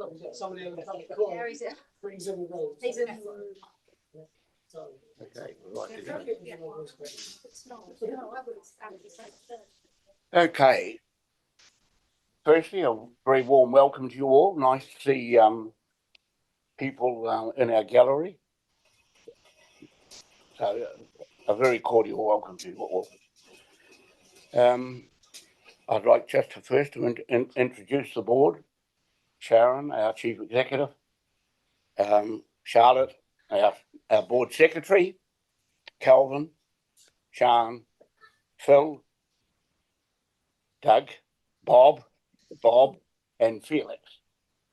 Okay, okay. Firstly, a very warm welcome to you all. Nice to see people in our gallery. So, a very cordial welcome to you all. I'd like just to first introduce the board. Sharon, our Chief Executive. Charlotte, our Board Secretary. Calvin, Sean, Phil, Doug, Bob, and Felix.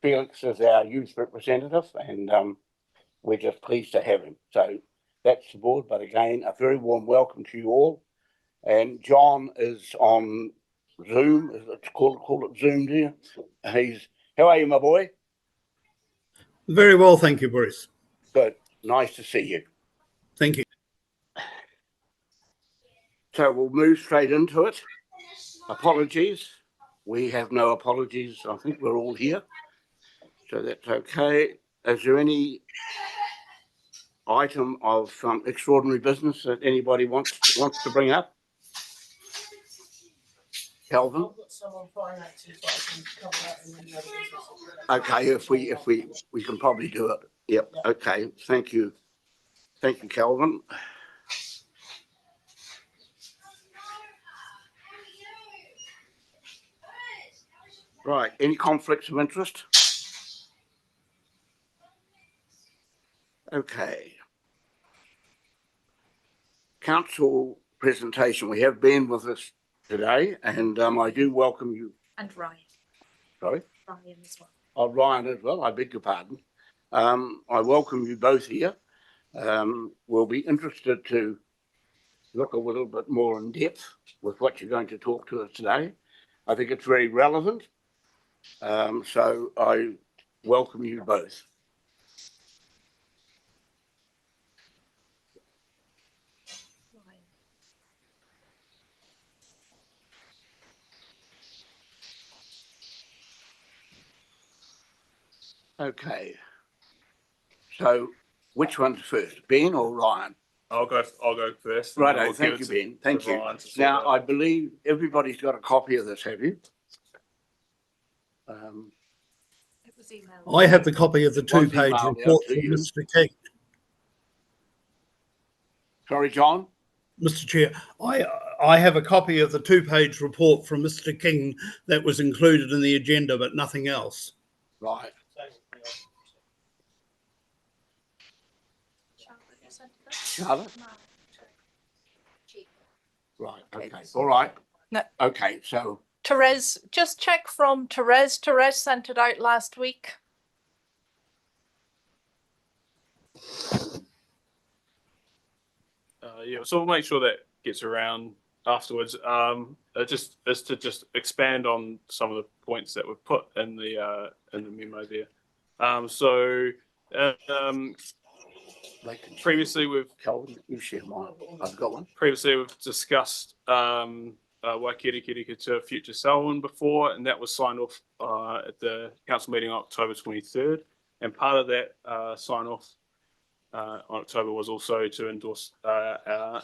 Felix is our youth representative, and we're just pleased to have him. So that's the board, but again, a very warm welcome to you all. And John is on Zoom. Let's call it Zoom, do you? How are you, my boy? Very well, thank you, Bruce. Good. Nice to see you. Thank you. So we'll move straight into it. Apologies. We have no apologies. I think we're all here. So that's okay. Is there any item of extraordinary business that anybody wants to bring up? Calvin? I've got some on finances, but I can cover that in any other business. Okay, if we can probably do it. Yep. Okay. Thank you. Thank you, Calvin. Right. Any conflicts of interest? Okay. Council presentation. We have Ben with us today, and I do welcome you. And Ryan. Sorry? Ryan as well. Oh, Ryan as well. I beg your pardon. I welcome you both here. We'll be interested to look a little bit more in depth with what you're going to talk to us today. I think it's very relevant. So I welcome you both. Okay. So which one's first, Ben or Ryan? I'll go first. Right. Thank you, Ben. Thank you. Now, I believe everybody's got a copy of this, have you? It was emailed. I have the copy of the two-page report from Mr. King. Sorry, John? Mr. Chair, I have a copy of the two-page report from Mr. King that was included in the agenda, but nothing else. Right. Charlotte? Right. Okay. All right. No. Okay. So Therese, just check from Therese. Therese sent it out last week. Yeah, so we'll make sure that gets around afterwards. Just to expand on some of the points that were put in the memo there. Previously we've you share mine. I've got one. Previously we've discussed Waikirikirika to future Selwyn before, and that was signed off at the council meeting on October 23rd. And part of that sign off on October was also to endorse our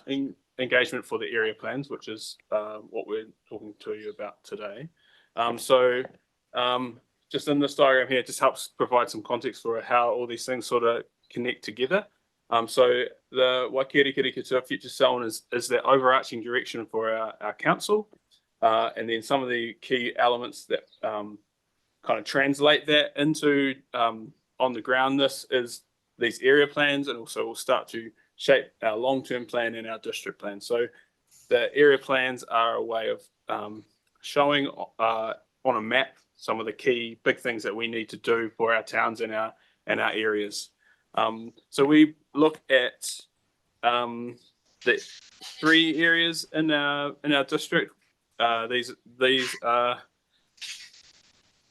engagement for the area plans, which is what we're talking to you about today. Just in this diagram here, it just helps provide some context for how all these things sort of connect together. So the Waikirikirika to future Selwyn is the overarching direction for our council. And then some of the key elements that kind of translate that into on the ground, this is these area plans, and also will start to shape our long-term plan and our district plan. So the area plans are a way of showing on a map some of the key big things that we need to do for our towns and our areas. So we look at the 3 areas in our district. These are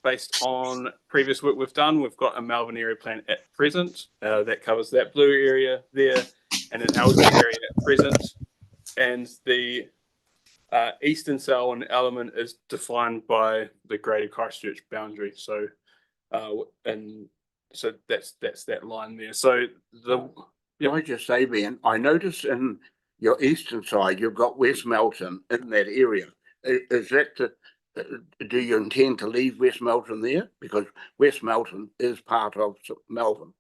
based on previous work we've done. We've got a Malvern area plan at present that covers that blue area there, and an Elgin area at present. And the Eastern Selwyn element is defined by the Greater Christchurch boundary. So And so that's that line there. So the Can I just say, Ben, I notice in your eastern side, you've got West Melton in that area. Is that do you intend to leave West Melton there? Because West Melton is part of Malvern.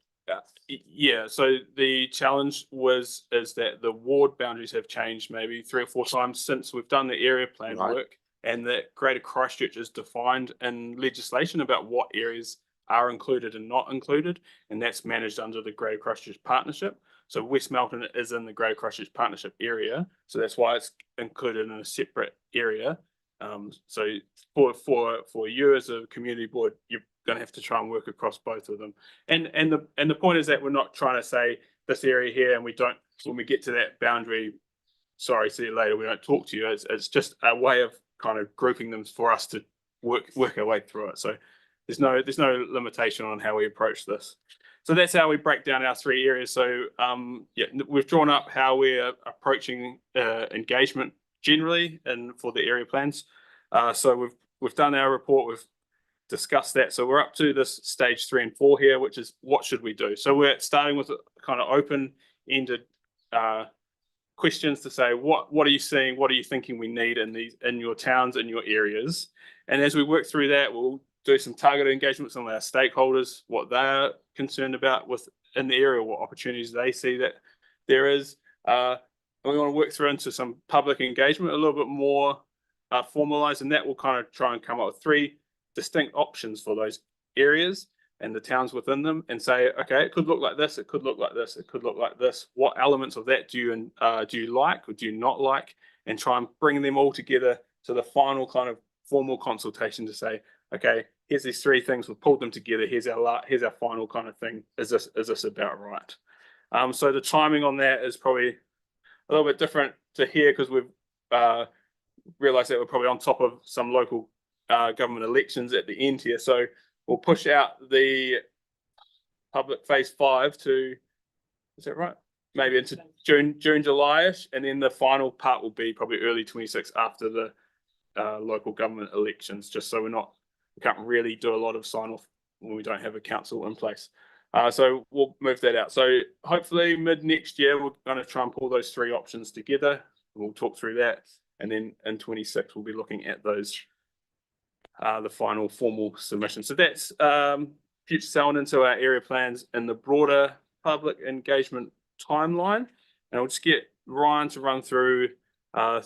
yeah, so the challenge is that the ward boundaries have changed maybe 3 or 4 times since we've done the area plan Right. work, and that Greater Christchurch is defined in legislation about what areas are included and not included, and that's managed under the Greater Christchurch Partnership. So West Melton is in the Greater Christchurch Partnership area, so that's why it's included in a separate area. So for you as a community board, you're going to have to try and work across both of them. And the point is that we're not trying to say this area here, and we don't, when we get to that boundary, sorry, see you later, we don't talk to you. It's just a way of kind of grouping them for us to work our way through it. So there's no limitation on how we approach this. So that's how we break down our 3 areas. So yeah, we've drawn up how we're approaching engagement generally and for the area plans. So we've done our report, we've discussed that. So we're up to this stage 3 and 4 here, which is what should we do? So we're starting with a kind of open-ended questions to say, what are you seeing? What are you thinking we need in your towns, in your areas? And as we work through that, we'll do some targeted engagement with some of our stakeholders, what they're concerned about in the area, what opportunities they see that there is. And we want to work through into some public engagement a little bit more formalized, and that will kind of try and come up with 3 distinct options for those areas and the towns within them, and say, okay, it could look like this, it could look like this, it could look like this. What elements of that do you like or do you not like? And try and bring them all together to the final kind of formal consultation to say, okay, here's these 3 things, we've pulled them together, here's our final kind of thing. Is this about right? So the timing on that is probably a little bit different to here, because we've realized that we're probably on top of some local government elections at the end here. So we'll push out the public phase 5 to, is that right? Maybe into June, July-ish, and then the final part will be probably early 26 after the local government elections, just so we can't really do a lot of sign off when we don't have a council in place. So we'll move that out. So hopefully mid next year, we're going to try and pull those 3 options together. We'll talk through that. And then in 26, we'll be looking at those, the final formal submission. So that's future selling into our area plans and the broader public engagement timeline. And I'll just get Ryan to run through a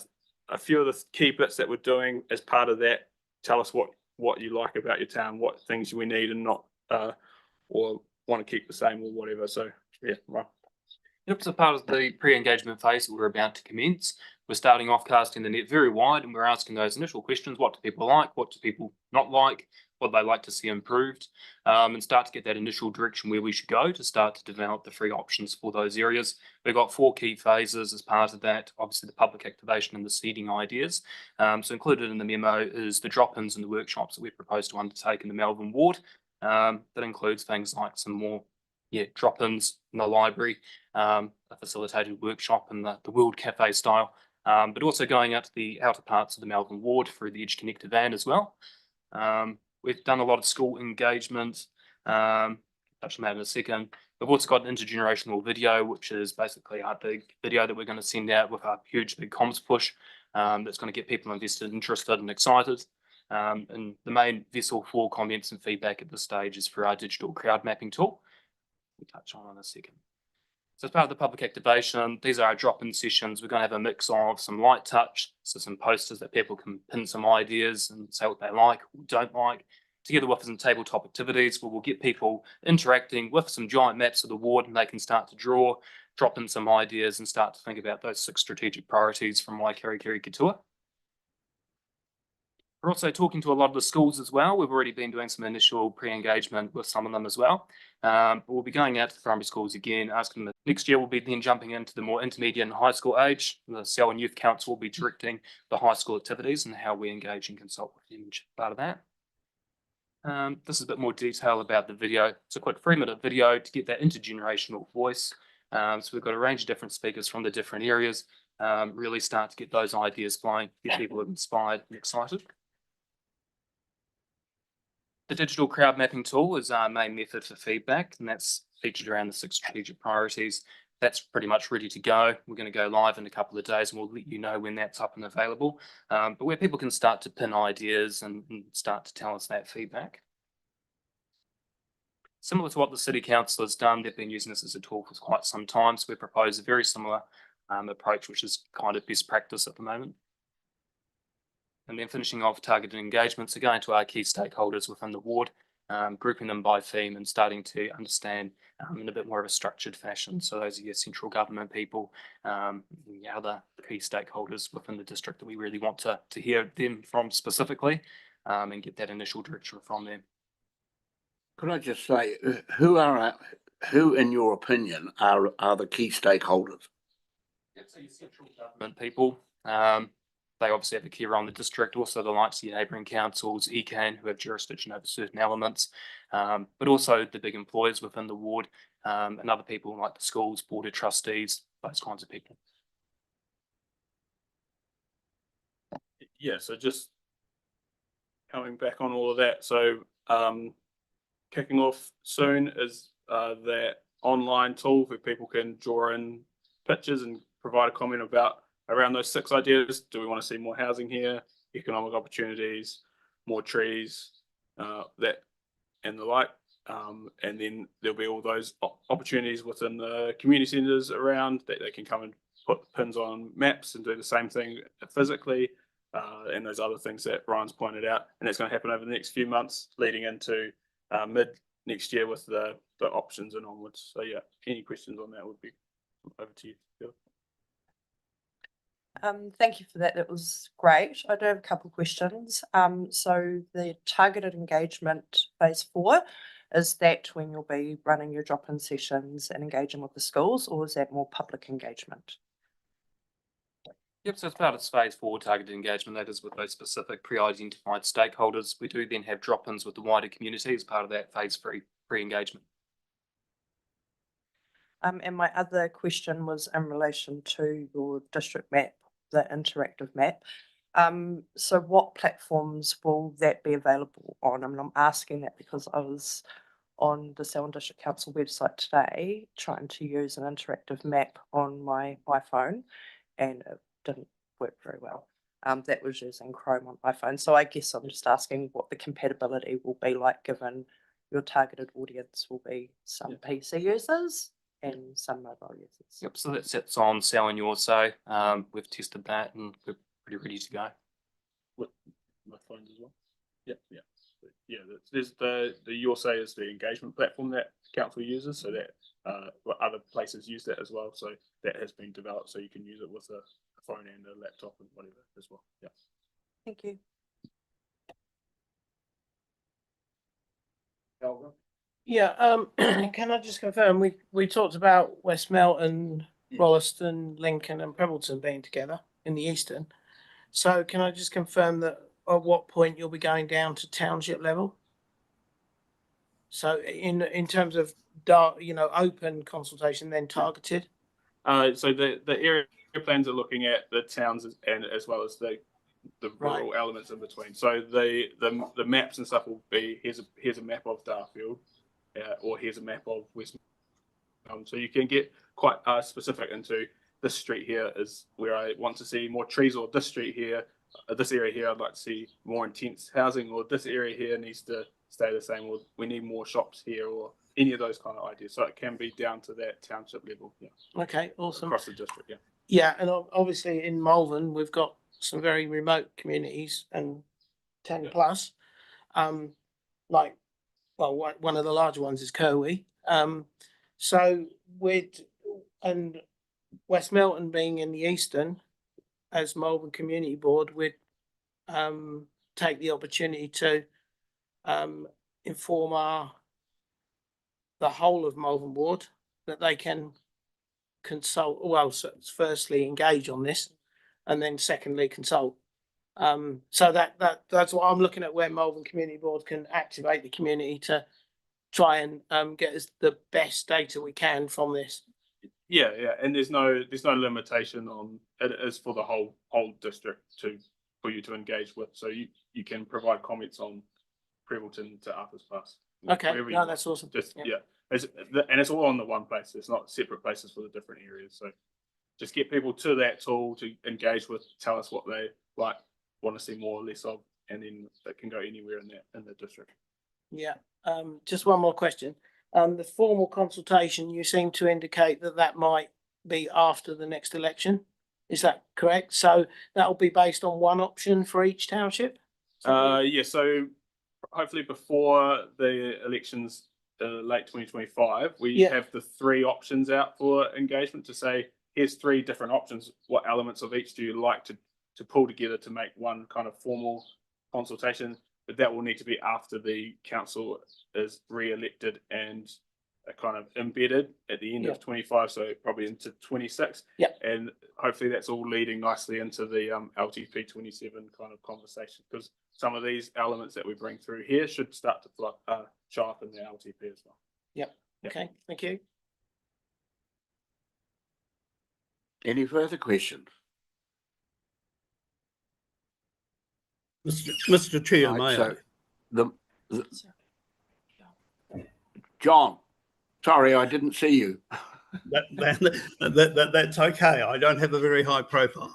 few of the key bits that we're doing as part of that. Tell us what you like about your town, what things we need and not, or want to keep the same or whatever. So yeah, right. Yep, so part of the pre-engagement phase that we're about to commence, we're starting off casting the net very wide, and we're asking those initial questions: what do people like, what do people not like, what they like to see improved, and start to get that initial direction where we should go to start to develop the 3 options for those areas. We've got 4 key phases as part of that. Obviously, the public activation and the seeding ideas. So included in the memo is the drop-ins and the workshops that we propose to undertake in the Malvern ward. That includes things like some more drop-ins in the library, a facilitated workshop in the World Cafe style, but also going out to the outer parts of the Malvern ward through the Edge Connector van as well. We've done a lot of school engagement, touch on that in a second. We've also got an intergenerational video, which is basically our big video that we're going to send out with our huge big comms push, that's going to get people invested, interested and excited. And the main vessel for comments and feedback at this stage is for our digital crowd mapping tool. We'll touch on in a second. So as part of the public activation, these are our drop-in sessions. We're going to have a mix of some light touch, so some posters that people can pin some ideas and say what they like or don't like, together with some tabletop activities where we'll get people interacting with some giant maps of the ward, and they can start to draw, drop in some ideas and start to think about those 6 strategic priorities from Waikiri Katoa. We're also talking to a lot of the schools as well. We've already been doing some initial pre-engagement with some of them as well. But we'll be going out to the primary schools again, asking them. Next year, we'll be then jumping into the more intermediate and high school age. The Selwyn Youth Council will be directing the high school activities and how we engage and consult with them, which is part of that. This is a bit more detail about the video. It's a quick 3-minute video to get that intergenerational voice. So we've got a range of different speakers from the different areas, really start to get those ideas flying, get people inspired and excited. The digital crowd mapping tool is our main method for feedback, and that's featured around the 6 strategic priorities. That's pretty much ready to go. We're going to go live in a couple of days, and we'll let you know when that's up and available. But where people can start to pin ideas and start to tell us that feedback. Similar to what the City Council has done, they've been using this as a tool for quite some time. So we propose a very similar approach, which is kind of best practice at the moment. And then finishing off targeted engagements, so going to our key stakeholders within the ward, grouping them by theme and starting to understand in a bit more of a structured fashion. So those are your central government people, the other key stakeholders within the district that we really want to hear them from specifically, and get that initial direction from them. Could I just say, who in your opinion are the key stakeholders? So your central government people, they obviously have a key role in the district, also the likes of your neighbouring councils, ECAN, who have jurisdiction over certain elements, but also the big employers within the ward, and other people like the schools, board of trustees, those kinds of people. Yeah, so just coming back on all of that. So kicking off soon is that online tool where people can draw in pictures and provide a comment around those 6 ideas. Do we want to see more housing here, economic opportunities, more trees, that and the like. And then there'll be all those opportunities within the community centres around that they can come and put pins on maps and do the same thing physically, and those other things that Ryan's pointed out. And that's going to happen over the next few months leading into mid next year with the options and onwards. So yeah, any questions on that would be over to you, Phil. Thank you for that. That was great. I do have a couple of questions. So the targeted engagement phase 4, is that when you'll be running your drop-in sessions and engaging with the schools, or is that more public engagement? Yep, so as part of phase 4 targeted engagement, that is with those specific pre-identified stakeholders. We do then have drop-ins with the wider community as part of that phase 3 pre-engagement. And my other question was in relation to your district map, the interactive map. So what platforms will that be available on? I mean, I'm asking that because I was on the Selwyn District Council website today trying to use an interactive map on my iPhone, and it didn't work very well. That was using Chrome on iPhone. So I guess I'm just asking what the compatibility will be like, given your targeted audience will be some PC users and some mobile users. Yep, so that sits on Selwyn Yorso. We've tested that and we're pretty ready to go. With phones as well. Yeah. There's the Yorso is the engagement platform that council uses, so that other places use that as well. So that has been developed, so you can use it with a phone and a laptop and whatever as well. Yeah. Thank you. Yeah, can I just confirm, we talked about West Melton, Rolleston, Lincoln and Prebbleton being together in the Eastern. So can I just confirm that at what point you'll be going down to township level? So in terms of open consultation, then targeted? So the area plans are looking at the towns and as well as the rural elements in between. So the maps and stuff will be here's a map of Darfield, or here's a map of West. So you can get quite specific into this street here is where I want to see more trees, or this street here, this area here I'd like to see more intense housing, or this area here needs to stay the same, or we need more shops here, or any of those kind of ideas. So it can be down to that township level. Yeah. Okay, awesome. Across the district. Yeah. Yeah, and obviously in Malvern we've got some very remote communities and 10 plus. One of the larger ones is Kirwee. So and West Melton being in the Eastern, as Malvern Community Board, we'd take the opportunity to inform the whole of Malvern Ward that they can consult. Well, so firstly engage on this, and then secondly consult. So that's what I'm looking at, where Malvern Community Board can activate the community to try and get us the best data we can from this. Yeah, and there's no limitation on it. Is for the whole district for you to engage with. So you can provide comments on Prebbleton to Arthur's Pass. Okay, Wherever you no, want. that's awesome. Just Yeah. yeah, and it's all on the one place. It's not separate places for the different areas. So just get people to that tool to engage with, tell us what they like, want to see more or less of, and then it can go anywhere in the district. Yeah, just one more question. The formal consultation, you seem to indicate that that might be after the next election. Is that correct? So that will be based on one option for each township? Yeah, so hopefully before the elections, late 2025, we Yeah. have the 3 options out for engagement to say, here's 3 different options. What elements of each do you like to pull together to make one kind of formal consultation? But that will need to be after the council is re-elected and kind of embedded at the end Yeah. of 25, so probably into 26. Yeah. And hopefully that's all leading nicely into the LTP 27 kind of conversation, because some of these elements that we bring through here should start to show up in the LTP as well. Yep. Okay, thank you. Any further questions? Mr. Chair, Right, may so I? John, sorry, I didn't see you. That's okay. I don't have a very high profile.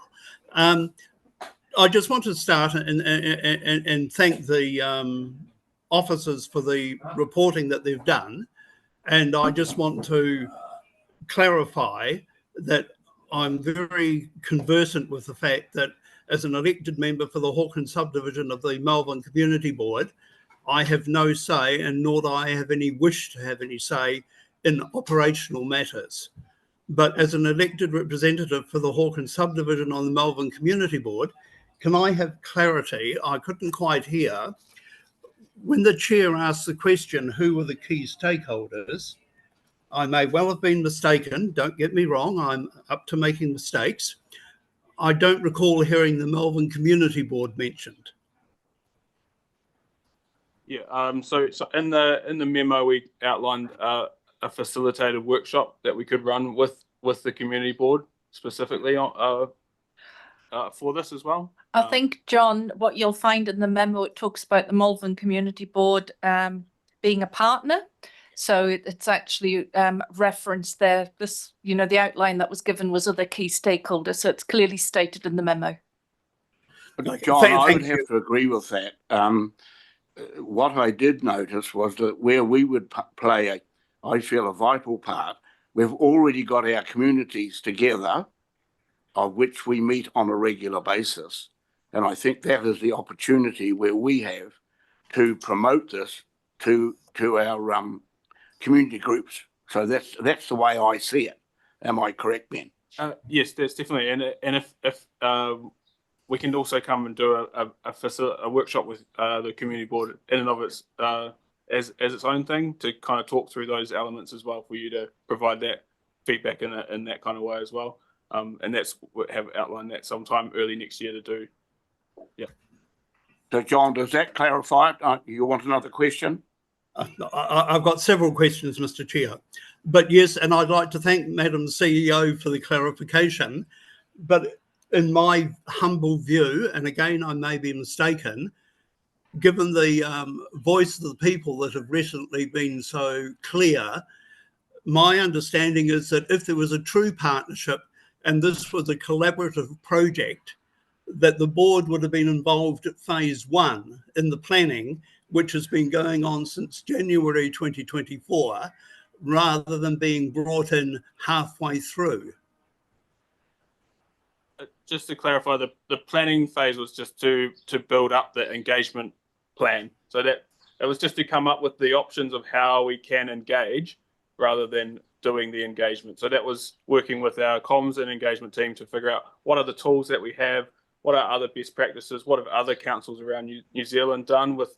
I just want to start and thank the officers for the reporting that they've done. And I just want to clarify that I'm very conversant with the fact that as an elected member for the Hawkins subdivision of the Malvern Community Board, I have no say, and nor do I have any wish to have any say in operational matters. But as an elected representative for the Hawkins subdivision on the Malvern Community Board, can I have clarity? I couldn't quite hear. When the chair asked the question, who were the key stakeholders? I may well have been mistaken. Don't get me wrong. I'm up to making mistakes. I don't recall hearing the Malvern Community Board mentioned. Yeah. So in the memo we outlined a facilitated workshop that we could run with the community board specifically on for this as well. I think, John, what you'll find in the memo, it talks about the Malvern Community Board being a partner. So it's actually referenced there. This, the outline that was given was other key stakeholders. So it's clearly stated in the memo. John, I would Thank have you. to agree with that. What I did notice was that where we would play, I feel, a vital part, we've already got our communities together, of which we meet on a regular basis. And I think that is the opportunity where we have to promote this to our community groups. So that's the way I see it. Am I correct, Ben? Yes, there's definitely, and if we can also come and do a workshop with the community board in and of its as its own thing to kind of talk through those elements as well, for you to provide that feedback in that kind of way as well. And that's what have outlined that sometime early next year to do. Yeah. So, John, does that clarify it? You want another question? I've got several questions, Mr. Chair. But yes, and I'd like to thank Madam CEO for the clarification. But in my humble view, and again, I may be mistaken, given the voice of the people that have recently been so clear, my understanding is that if there was a true partnership and this was a collaborative project, that the board would have been involved at phase 1 in the planning, which has been going on since January 2024, rather than being brought in halfway through. Just to clarify, the planning phase was just to build up the engagement plan. So that it was just to come up with the options of how we can engage rather than doing the engagement. So that was working with our comms and engagement team to figure out what are the tools that we have, what are other best practices, what have other councils around New Zealand done with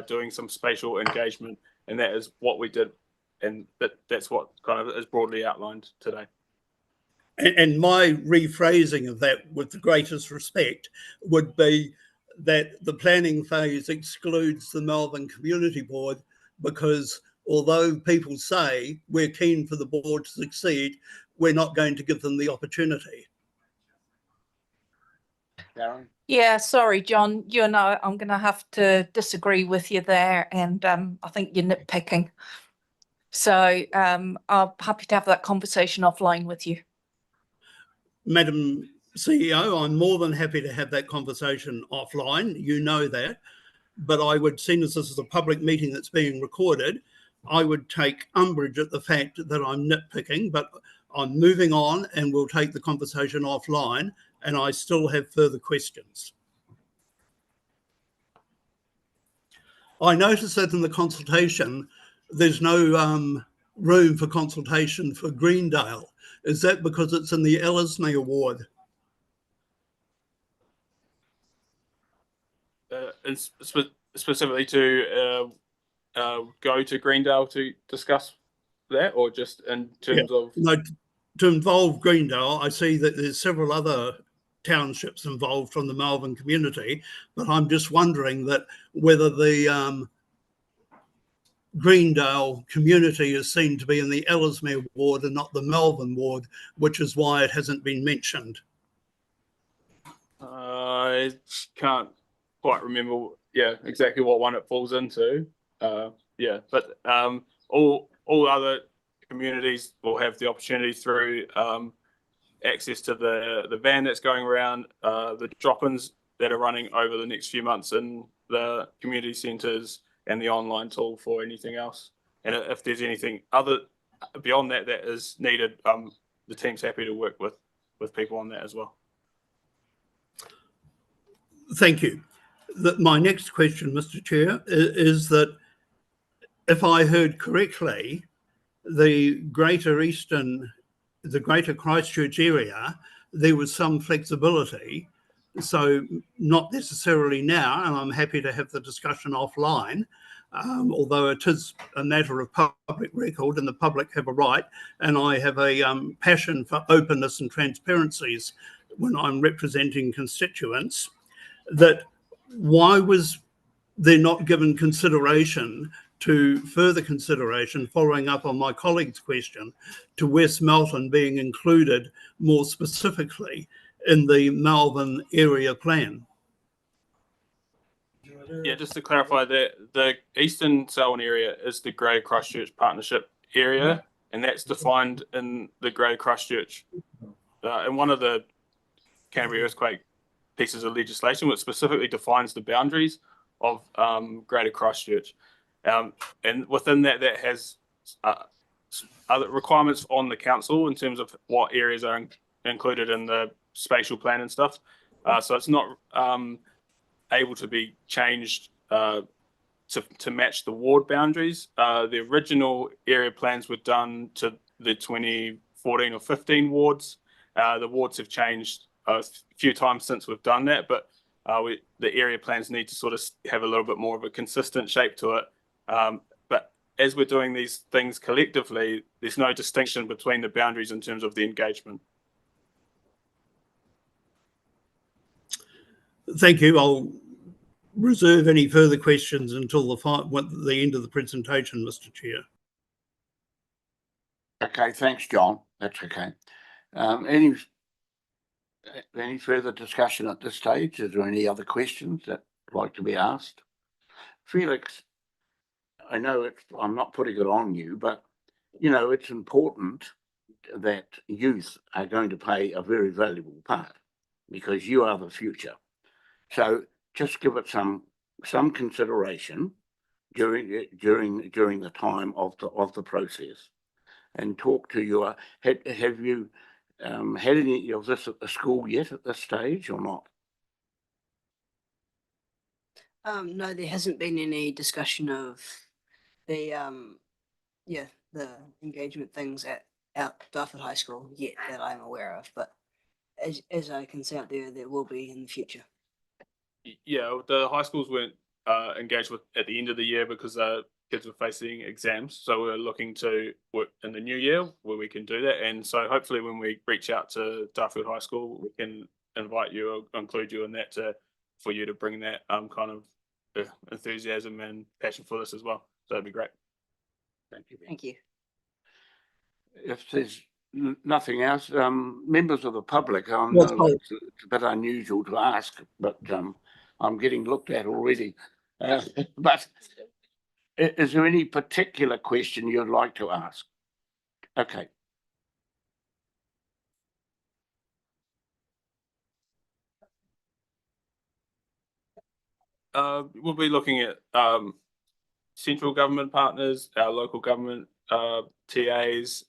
doing some spatial engagement, and that is what we did, and that's what kind of is broadly outlined today. And my rephrasing of that, with the greatest respect, would be that the planning phase excludes the Malvern Community Board, because although people say we're keen for the board to succeed, we're not going to give them the opportunity. Darren? Yeah, sorry, John, I'm going to have to disagree with you there, and I think you're nitpicking. So I'm happy to have that conversation offline with you. Madam CEO, I'm more than happy to have that conversation offline. You know that. But I would, seeing as this is a public meeting that's being recorded, I would take umbrage at the fact that I'm nitpicking, but I'm moving on and we'll take the conversation offline, and I still have further questions. I notice that in the consultation, there's no room for consultation for Greendale. Is that because it's in the Ellerslie Award? Specifically to go to Greendale to discuss that, or just in terms of? No, to involve Greendale, I see that there's several other townships involved from the Malvern community, but I'm just wondering that whether the Greendale community is seen to be in the Ellesmere ward and not the Malvern ward, which is why it hasn't been mentioned. I can't quite remember, exactly what one it falls into. But all other communities will have the opportunity through access to the van that's going around, the drop-ins that are running over the next few months in the community centres, and the online tool for anything else. And if there's anything other beyond that that is needed, the team's happy to work with people on that as well. Thank you. My next question, Mr. Chair, is that if I heard correctly, the Greater Christchurch area, there was some flexibility. So not necessarily now, and I'm happy to have the discussion offline, although it is a matter of public record and the public have a right, and I have a passion for openness and transparencies when I'm representing constituents, that why was there not given further consideration, following up on my colleague's question, to West Melton being included more specifically in the Malvern area plan? Yeah, just to clarify, the Eastern Selwyn area is the Greater Christchurch Partnership area, and that's defined in the Greater Christchurch. In one of the Canterbury earthquake pieces of legislation, which specifically defines the boundaries of Greater Christchurch. And within that has other requirements on the council in terms of what areas are included in the spatial plan and stuff. So it's not able to be changed to match the ward boundaries. The original area plans were done to the 2014 or 15 wards. The wards have changed a few times since we've done that, but the area plans need to sort of have a little bit more of a consistent shape to it. But as we're doing these things collectively, there's no distinction between the boundaries in terms of the engagement. Thank you. I'll reserve any further questions until the end of the presentation, Mr. Chair. Okay, thanks, John. That's okay. Any further discussion at this stage? Is there any other questions that would like to be asked? Felix, I know I'm not putting it on you, but it's important that youth are going to play a very valuable part because you are the future. So just give it some consideration during the time of the process, and talk to your. Have you had any of this at the school yet at this stage or not? No, there hasn't been any discussion of the the engagement things at Dartford High School yet that I'm aware of, but as I can see out there will be in the future. Yeah, the high schools weren't engaged with at the end of the year because kids were facing exams. So we're looking to work in the new year where we can do that. And so hopefully when we reach out to Dartford High School, we can invite you or include you in that for you to bring that kind of enthusiasm and passion for this as well. So that'd be great. Thank you. Thank you. If there's Nothing else. Members of the public, I Well, know it's a bit unusual to ask, but I'm getting looked at already. But is there any particular question you'd like to ask? Okay. We'll be looking at central government partners, our local government TAs,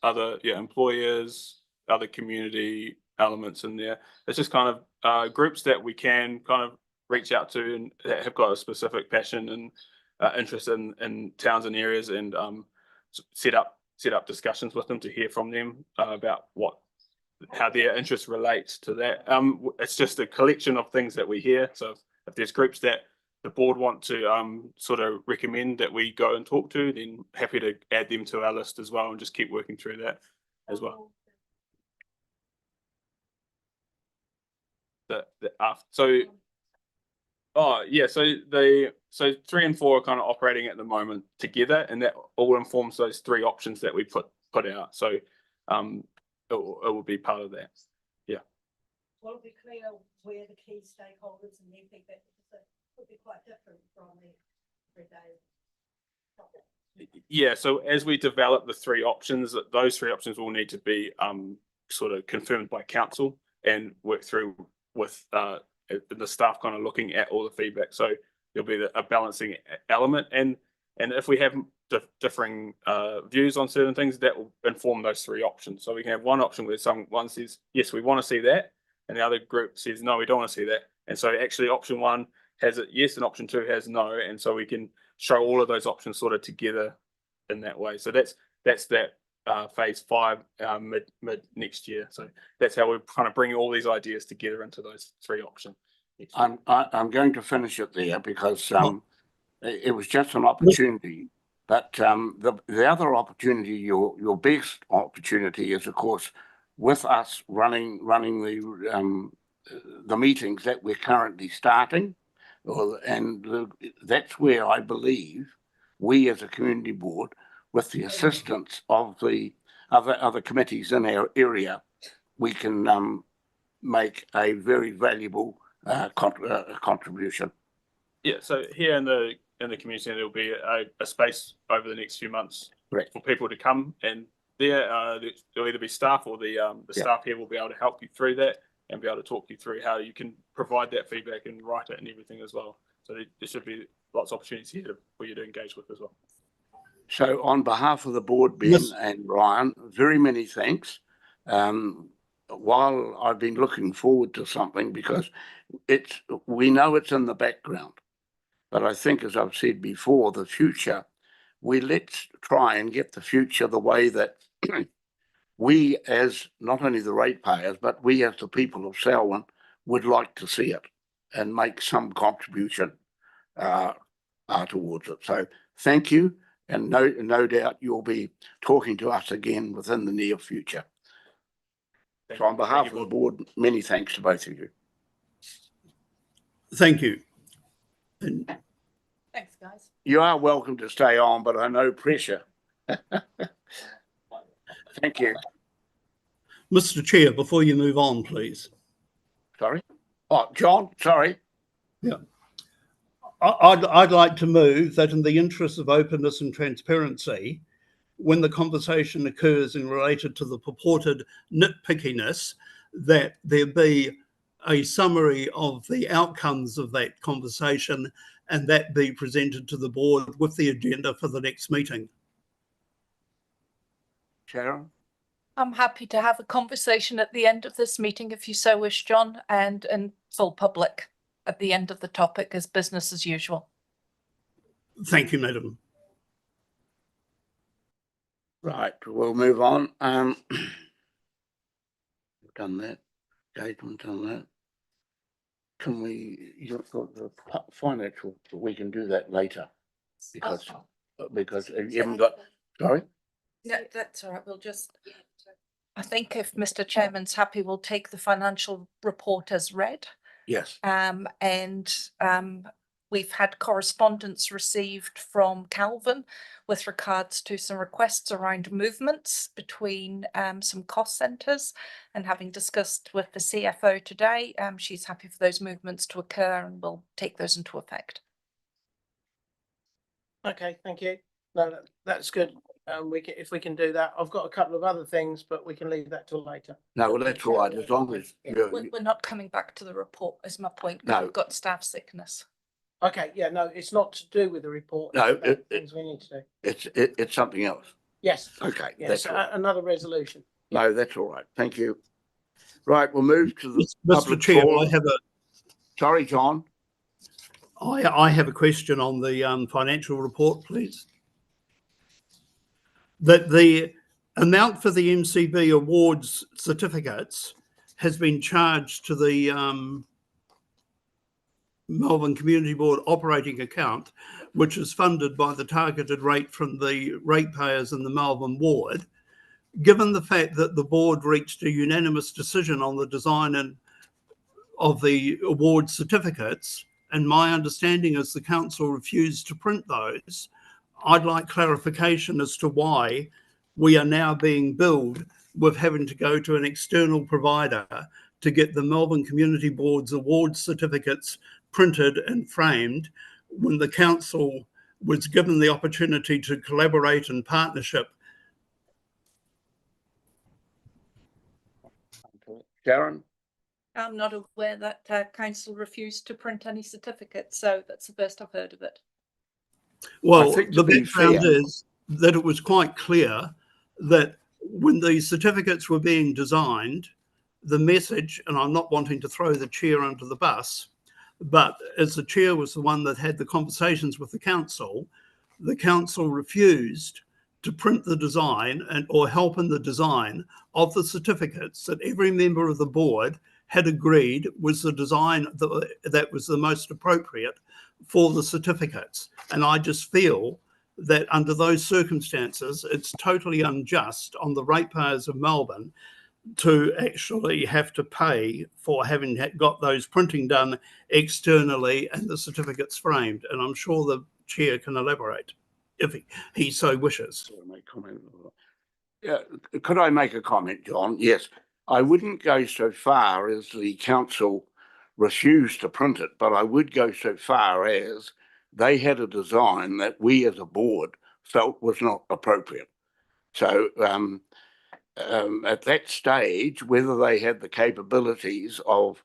other employers, other community elements in there. It's just kind of groups that we can kind of reach out to and that have got a specific passion and interest in towns and areas, and set up discussions with them to hear from them about how their interests relate to that. It's just a collection of things that we hear. So if there's groups that the board want to sort of recommend that we go and talk to, then happy to add them to our list as well and just keep working through that as well. So 3 and 4 are kind of operating at the moment together, and that all informs those 3 options that we put out. So it will be part of that. Will it be clear where the key stakeholders and their feedback, because it could be quite different from the everyday topic? Yeah, so as we develop the 3 options, those 3 options will need to be sort of confirmed by council and work through with the staff kind of looking at all the feedback. So there'll be a balancing element, and if we have differing views on certain things, that will inform those 3 options. So we can have one option where one says, yes, we want to see that, and the other group says, no, we don't want to see that. And so actually option 1 has it yes, and option 2 has no, and so we can show all of those options sort of together in that way. So that's that phase 5 mid next year. So that's how we're kind of bringing all these ideas together into those 3 options. I'm going to finish it there because it was just an opportunity. But the other opportunity, your best opportunity, is of course with us running the meetings that we're currently starting, and that's where I believe we as a community board, with the assistance of the other committees in our area, we can make a very valuable contribution. Yeah, so here in the community centre, there'll be a space over the next few months for people to come, and there'll either be staff or the staff here will be able to help you through that and be able to talk you through how you can provide that feedback and write it and everything as well. So there should be lots of opportunities here for you to engage with as well. So on behalf of the board, Ben and Ryan, very many thanks. While I've been looking forward to something, because we know it's in the background, but I think, as I've said before, the future, let's try and get the future the way that we, as not only the ratepayers, but we as the people of Selwyn, would like to see it and make some contribution towards it. So thank you, and no doubt you'll be talking to us again within the near future. So on behalf of the board, many thanks to both of you. Thank you. Thanks, guys. You are welcome to stay on, but I know pressure. Thank you. Mr. Chair, before you move on, please. Sorry? Oh, John, sorry. Yeah. I'd like to move that, in the interest of openness and transparency, when the conversation occurs in related to the purported nitpickiness, that there be a summary of the outcomes of that conversation and that be presented to the board with the agenda for the next meeting. Sharon? I'm happy to have a conversation at the end of this meeting if you so wish, John, and in full public at the end of the topic as business as usual. Thank you, madam. Right, we'll move on. Done that. Engagement, done that. Can you've got the financial, we can do that later because you haven't got, sorry? No, that's all right. We'll just, I think if Mr. Chairman's happy, we'll take the financial report as read. Yes. And We've had correspondence received from Calvin with regards to some requests around movements between some cost centres, and having discussed with the CFO today, she's happy for those movements to occur and will take those into effect. Okay, thank you. No, that's good. If we can do that, I've got a couple of other things, but we can leave that till later. No, well, that's all right, as long as We're not coming back to the report, is my point. 'Cause No. we've got staff sickness. Okay, yeah, no, it's not to do with the report. No, it's about things we need to do. it's something else. Yes, Okay, yes, that's all right. another resolution. No, that's all right. Thank you. Right, we'll move to the Mr. public Chair, forum. Sorry, John. I have a question on the financial report, please. That the amount for the MCB awards certificates has been charged to the Malvern Community Board operating account, which is funded by the targeted rate from the ratepayers in the Malvern ward. Given the fact that the board reached a unanimous decision on the design of the award certificates, and my understanding is the council refused to print those, I'd like clarification as to why we are now being billed with having to go to an external provider to get the Malvern Community Board's award certificates printed and framed, when the council was given the opportunity to collaborate in partnership. Sharon? I'm not aware that council refused to print any certificates, so that's the first I've heard of it. Well, think the to be background fair- is that it was quite clear that when the certificates were being designed, the message, and I'm not wanting to throw the chair under the bus, but as the chair was the one that had the conversations with the council refused to print the design or help in the design of the certificates that every member of the board had agreed was the design that was the most appropriate for the certificates. And I just feel that under those circumstances, it's totally unjust on the ratepayers of Malvern to actually have to pay for having got those printing done externally and the certificates framed. And I'm sure the chair can elaborate if he so wishes. Yeah, could I make a comment, John? Yes, I wouldn't go so far as the council refused to print it, but I would go so far as they had a design that we as a board felt was not appropriate. So at that stage, whether they had the capabilities of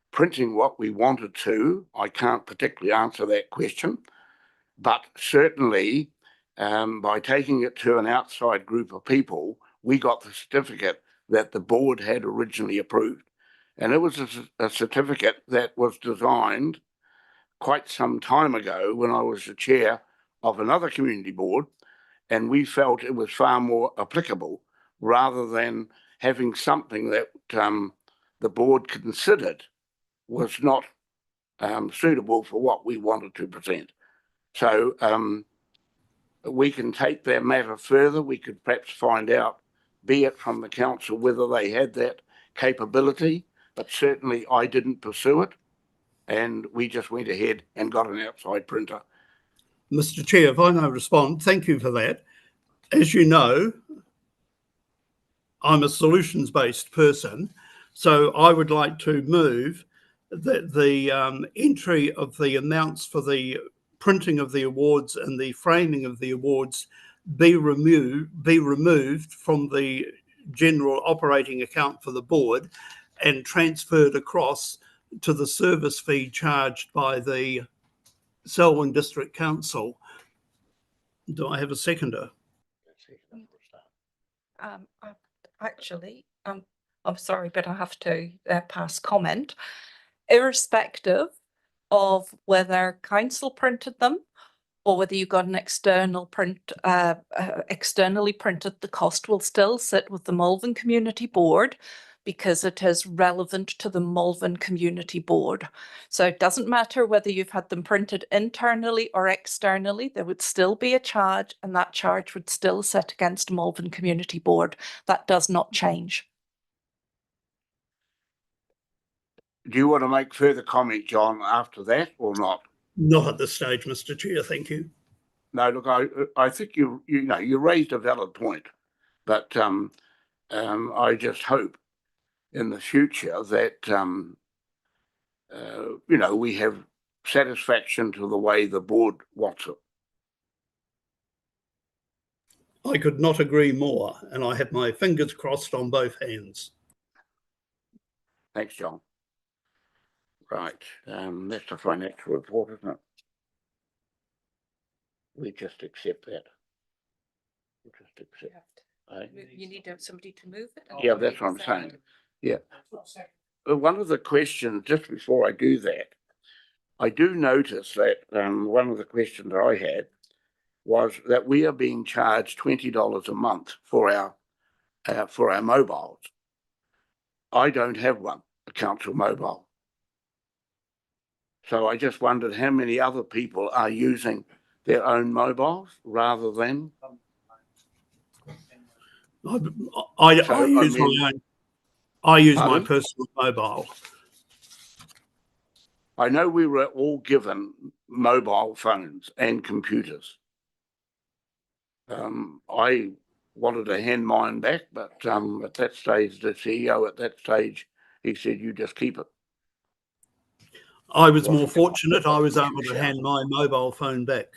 printing what we wanted to, I can't particularly answer that question, but certainly by taking it to an outside group of people, we got the certificate that the board had originally approved. And it was a certificate that was designed quite some time ago when I was the chair of another community board, and we felt it was far more applicable rather than having something that the board considered was not suitable for what we wanted to present. So we can take that matter further. We could perhaps find out, be it from the council, whether they had that capability, but certainly I didn't pursue it, and we just went ahead and got an outside printer. Mr. Chair, if I may respond, thank you for that. As you know, I'm a solutions-based person, so I would like to move that the entry of the amounts for the printing of the awards and the framing of the awards be removed from the general operating account for the board and transferred across to the service fee charged by the Selwyn District Council. Do I have a seconder? Actually, I'm sorry, but I have to pass comment. Irrespective of whether council printed them or whether you got an external print, externally printed, the cost will still sit with the Malvern Community Board because it is relevant to the Malvern Community Board. So it doesn't matter whether you've had them printed internally or externally, there would still be a charge, and that charge would still sit against Malvern Community Board. That does not change. Do you want to make further comment, John, after that or not? Not at this stage, Mr. Chair. Thank you. No, look, I think you raised a valid point, but I just hope in the future that we have satisfaction to the way the board wants it. I could not agree more, and I have my fingers crossed on both hands. Thanks, John. Right, that's the financial report, isn't it? We just accept that. We just accept. You need to have somebody to move it. Yeah, that's what I'm saying. Yeah. One of the questions, just before I do that, I do notice that one of the questions that I had was that we are being charged $20 a month for our mobiles. I don't have one, a council mobile. So I just wondered how many other people are using their own mobiles rather than. I use my own. I use my Pardon? personal mobile. I know we were all given mobile phones and computers. I wanted to hand mine back, but at that stage, the CEO at that stage, he said, "You just keep it." I was more fortunate. I was able to hand my mobile phone back.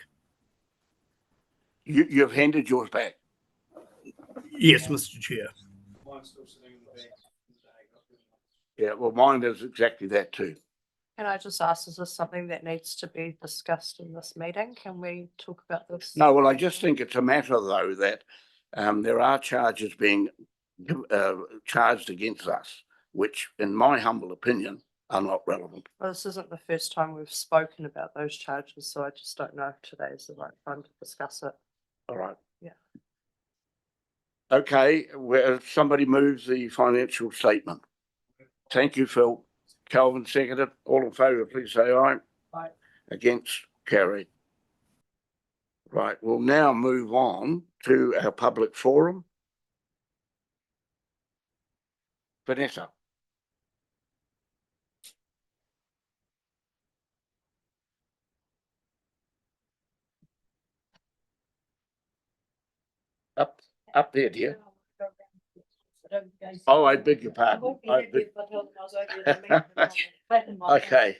You've handed yours back? Yes, Mr. Chair. Mine's still sitting in the bag. Yeah, well, mine is exactly that too. Can I just ask, is this something that needs to be discussed in this meeting? Can we talk about this? No, well, I just think it's a matter, though, that there are charges being charged against us, which, in my humble opinion, are not relevant. Well, this isn't the first time we've spoken about those charges, so I just don't know if today is the right time to discuss it. All right. Yeah. Okay, where somebody moves the financial statement. Thank you, Phil. Calvin seconded. All in favour, please say aye. Aye. Against, carried. Right, we'll now move on to our public forum. Vanessa. Up there, dear. Oh, I beg your pardon. Okay.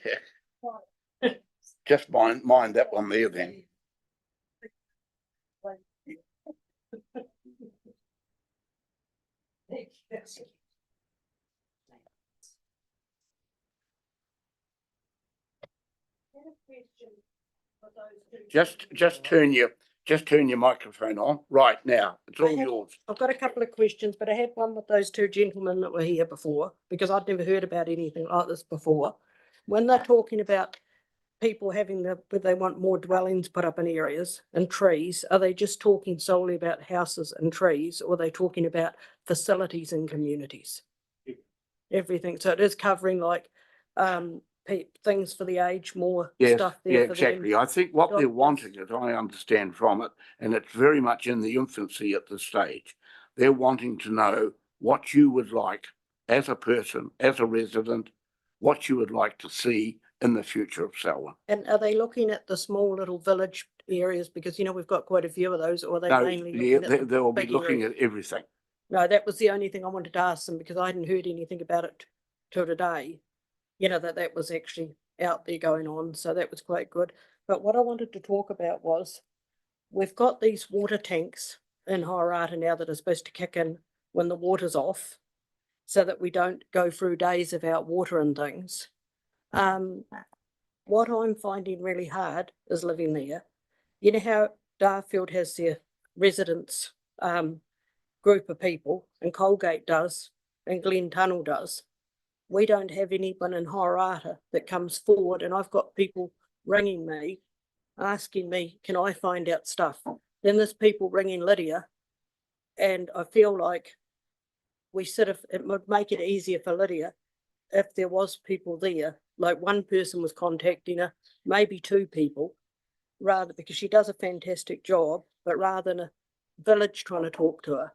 Just mind that one there then. Just turn your microphone on right now. It's all yours. I've got a couple of questions, but I had one with those two gentlemen that were here before, because I'd never heard about anything like this before. When they're talking about people having where they want more dwellings put up in areas and trees, are they just talking solely about houses and trees, or are they talking about facilities and communities? Everything. So it is covering like things for the age, more stuff there. Yeah, for exactly. them. I think what they're Doctors. wanting, as I understand from it, and it's very much in the infancy at this stage, they're wanting to know what you would like as a person, as a resident, what you would like to see in the future of Selwyn. And are they looking at the small little village areas? Because, you know, we've got quite a few of those, or are they No, mainly yeah, looking at they'll be big looking areas? at everything. No, that was the only thing I wanted to ask them, because I hadn't heard anything about it till today. You know, that was actually out there going on, so that was quite good. But what I wanted to talk about was, we've got these water tanks in Hoarata now that are supposed to kick in when the water's off, so that we don't go through days without water and things. What I'm finding really hard is living there. You know how Darfield has their residents group of people, and Colgate does, and Glen Tunnel does. We don't have anyone in Hoarata that comes forward, and I've got people ringing me, asking me, can I find out stuff? Then there's people ringing Lydia, and I feel like it would make it easier for Lydia if there was people there, like one person was contacting her, maybe two people, because she does a fantastic job, but rather than a village trying to talk to her.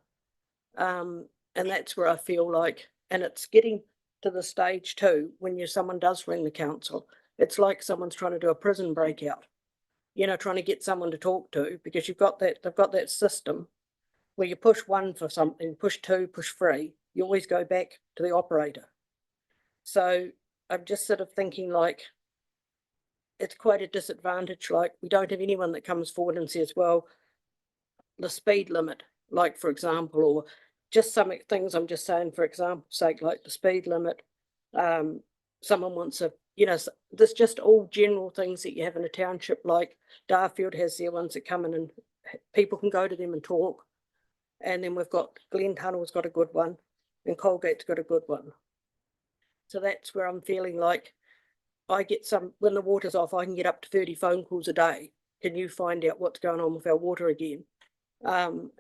And that's where I feel like, and it's getting to the stage too, when someone does ring the council, it's like someone's trying to do a prison breakout. You know, trying to get someone to talk to, because they've got that system where you push one for something, push two, push three, you always go back to the operator. So I'm just sort of thinking like, it's quite a disadvantage. Like, we don't have anyone that comes forward and says, well, the speed limit, like for example, or just some things I'm just saying for example's sake, like the speed limit. Someone wants a, you know, there's just all general things that you have in a township, like Darfield has their ones that come in and people can go to them and talk. And then we've got Glen Tunnel's got a good one and Colgate's got a good one. So that's where I'm feeling like I get some, when the water's off, I can get up to 30 phone calls a day. Can you find out what's going on with our water again? And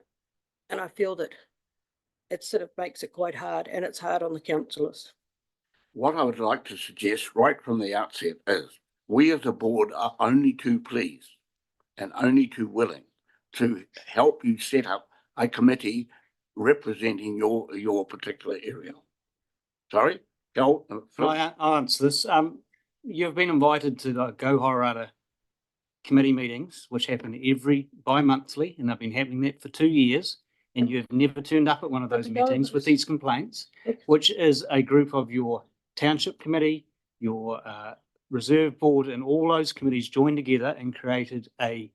I feel that it sort of makes it quite hard, and it's hard on the councillors. What I would like to suggest right from the outset is we as a board are only too pleased and only too willing to help you set up a committee representing your particular area. Sorry, Phil? I'll answer this. You've been invited to the Go Horata committee meetings, which happen bi-monthly, and they've been happening that for 2 years. And you've never turned up at one of those meetings with these complaints, which is a group of your township committee, your reserve board, and all those committees joined together and created a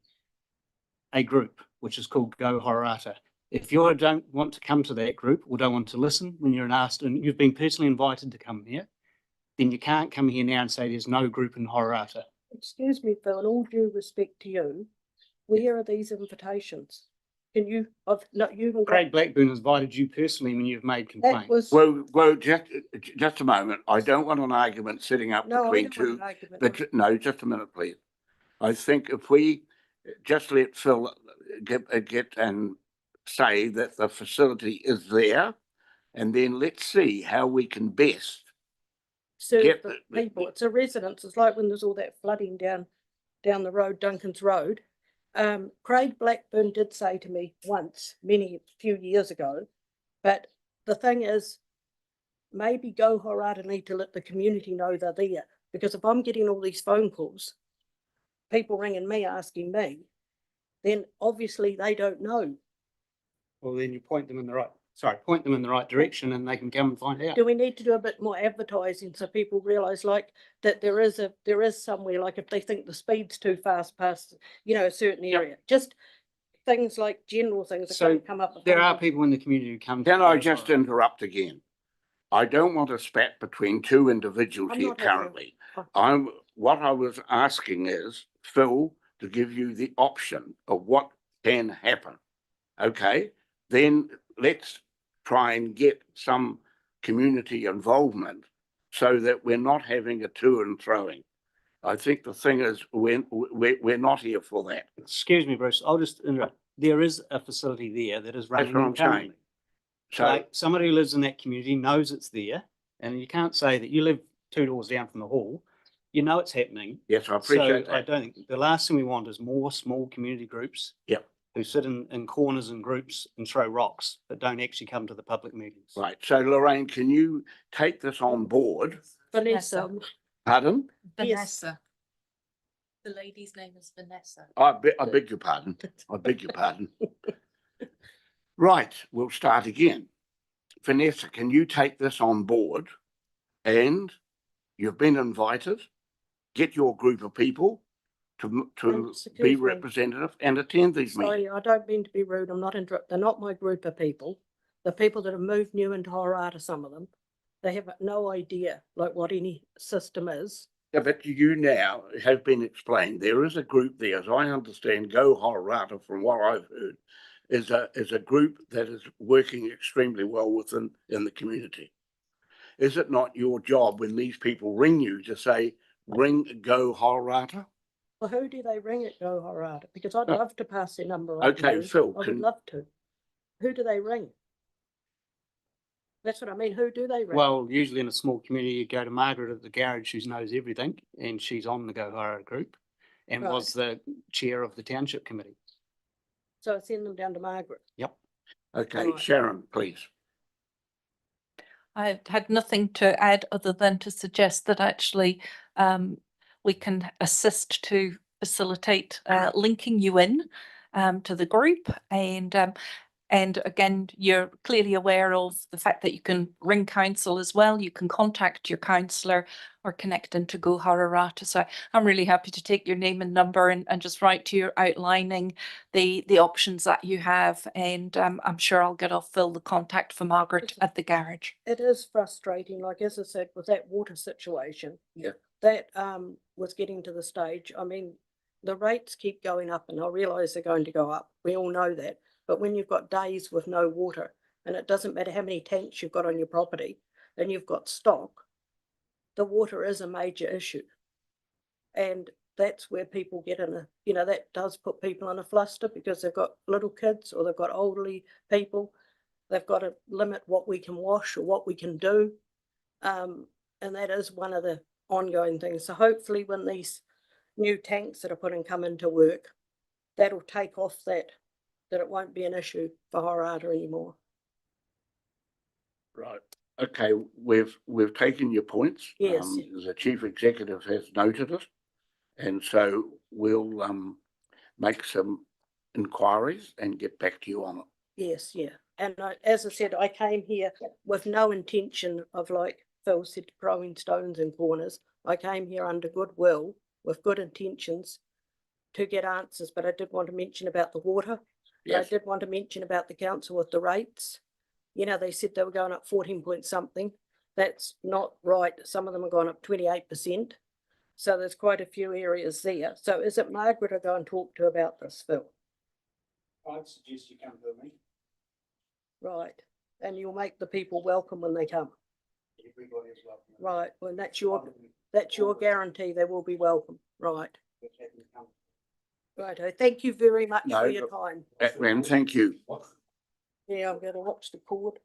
group, which is called Go Horata. If you don't want to come to that group or don't want to listen when you're asked and you've been personally invited to come here, then you can't come here now and say there's no group in Horata. Excuse me, Phil, in all due respect to you, where are these invitations? Can you, Craig Blackburn has invited you personally when you've made that complaints. was, Well, just a moment. I don't want an argument setting up no, I between don't want two. an argument. But no, just a minute, please. I think if we just let Phil get and say that the facility is there, and then let's see how we can best serve get the people. It's a residence. It's like when there's all that flooding down the road, Duncan's Road. Craig Blackburn did say to me once, few years ago, but the thing is, maybe Go Horata need to let the community know they're there, because if I'm getting all these phone calls, people ringing me asking me, then obviously they don't know. Well, then you point them in the right direction, and they can come and find out. Do we need to do a bit more advertising so people realise like that there is somewhere, like if they think the speed's too fast past, you know, a certain area, just things like general things that So come up. there are people in the community who come. Can I just interrupt again? I don't want to spat between two individuals I'm here not having a- currently. What I was asking is Phil to give you the option of what can happen. Okay, then let's try and get some community involvement so that we're not having a to and froing. I think the thing is we're not here for that. Excuse me, Bruce. I'll just interrupt. There is a facility there that is running. That's what I'm saying. currently. So Like, somebody who lives in that community knows it's there, and you can't say that you live 2 doors down from the hall. You know it's happening. yes, I appreciate So I that. don't think the last thing we want is more small community groups. Yep. Who sit in corners and groups and throw rocks, but don't actually come to the public meetings. Right. So Lorraine, can you take this on board? Vanessa, Pardon? Vanessa. The lady's name is Vanessa. I beg your pardon. I beg your pardon. Right, we'll start again. Vanessa, can you take this on board? And you've been invited. Get your group of people to excuse be me. representative and attend these meetings. sorry, I don't mean to be rude. I'm not they're not my group of people. The people that have moved new into Horata, some of them, they have no idea like what any system is. Yeah, but you now have been explained. There is a group there, as I understand, Go Horata, from what I've heard, is a group that is working extremely well in the community. Is it not your job when these people ring you to say, ring Go Horata? Well, who do they ring at Go Horata? Because I'd Oh. love to pass their number on. Okay, to you. Phil, I would love to. Who do they ring? That's what I mean. Who do they ring? Well, usually in a small community, you go to Margaret at the garage, who knows everything, and she's on the Go Horata group, and was the chair of the township committee. So I send them down to Margaret. Yep. Okay, Right. Sharon, please. I had nothing to add other than to suggest that actually we can assist to facilitate linking you in to the group. And again, you're clearly aware of the fact that you can ring council as well. You can contact your councillor or connect into Go Hororata. So I'm really happy to take your name and number and just write to you outlining the options that you have. And I'm sure I'll get off Phil the contact for Margaret at the garage. It is frustrating, like as I said, with that water situation. Yeah. That was getting to the stage. I mean, the rates keep going up and I realise they're going to go up. We all know that. But when you've got days with no water, and it doesn't matter how many tanks you've got on your property, and you've got stock, the water is a major issue. And that's where people get in that does put people in a fluster because they've got little kids or they've got elderly people. They've got to limit what we can wash or what we can do. And that is one of the ongoing things. So hopefully when these new tanks that are put in come into work, that'll take off that it won't be an issue for Hororata anymore. Right. Okay, we've taken your points. Yes. The chief executive has noted it, and so we'll make some inquiries and get back to you on it. Yes, yeah. And as I said, I came here with no intention of, like Phil said, throwing stones in corners. I came here under goodwill with good intentions to get answers, but I did want to mention about the water. Yes. I did want to mention about the council with the rates. They said they were going up 14 point something. That's not right. Some of them are going up 28%. So there's quite a few areas there. So is it Margaret I go and talk to about this, Phil? I'd suggest you come to me. Right. And you'll make the people welcome when they come. Everybody is welcome. Right. Well, that's your guarantee they will be welcome. Right. Righto. Thank you very much for your time. And thank you. Yeah, I'm going to watch the cord.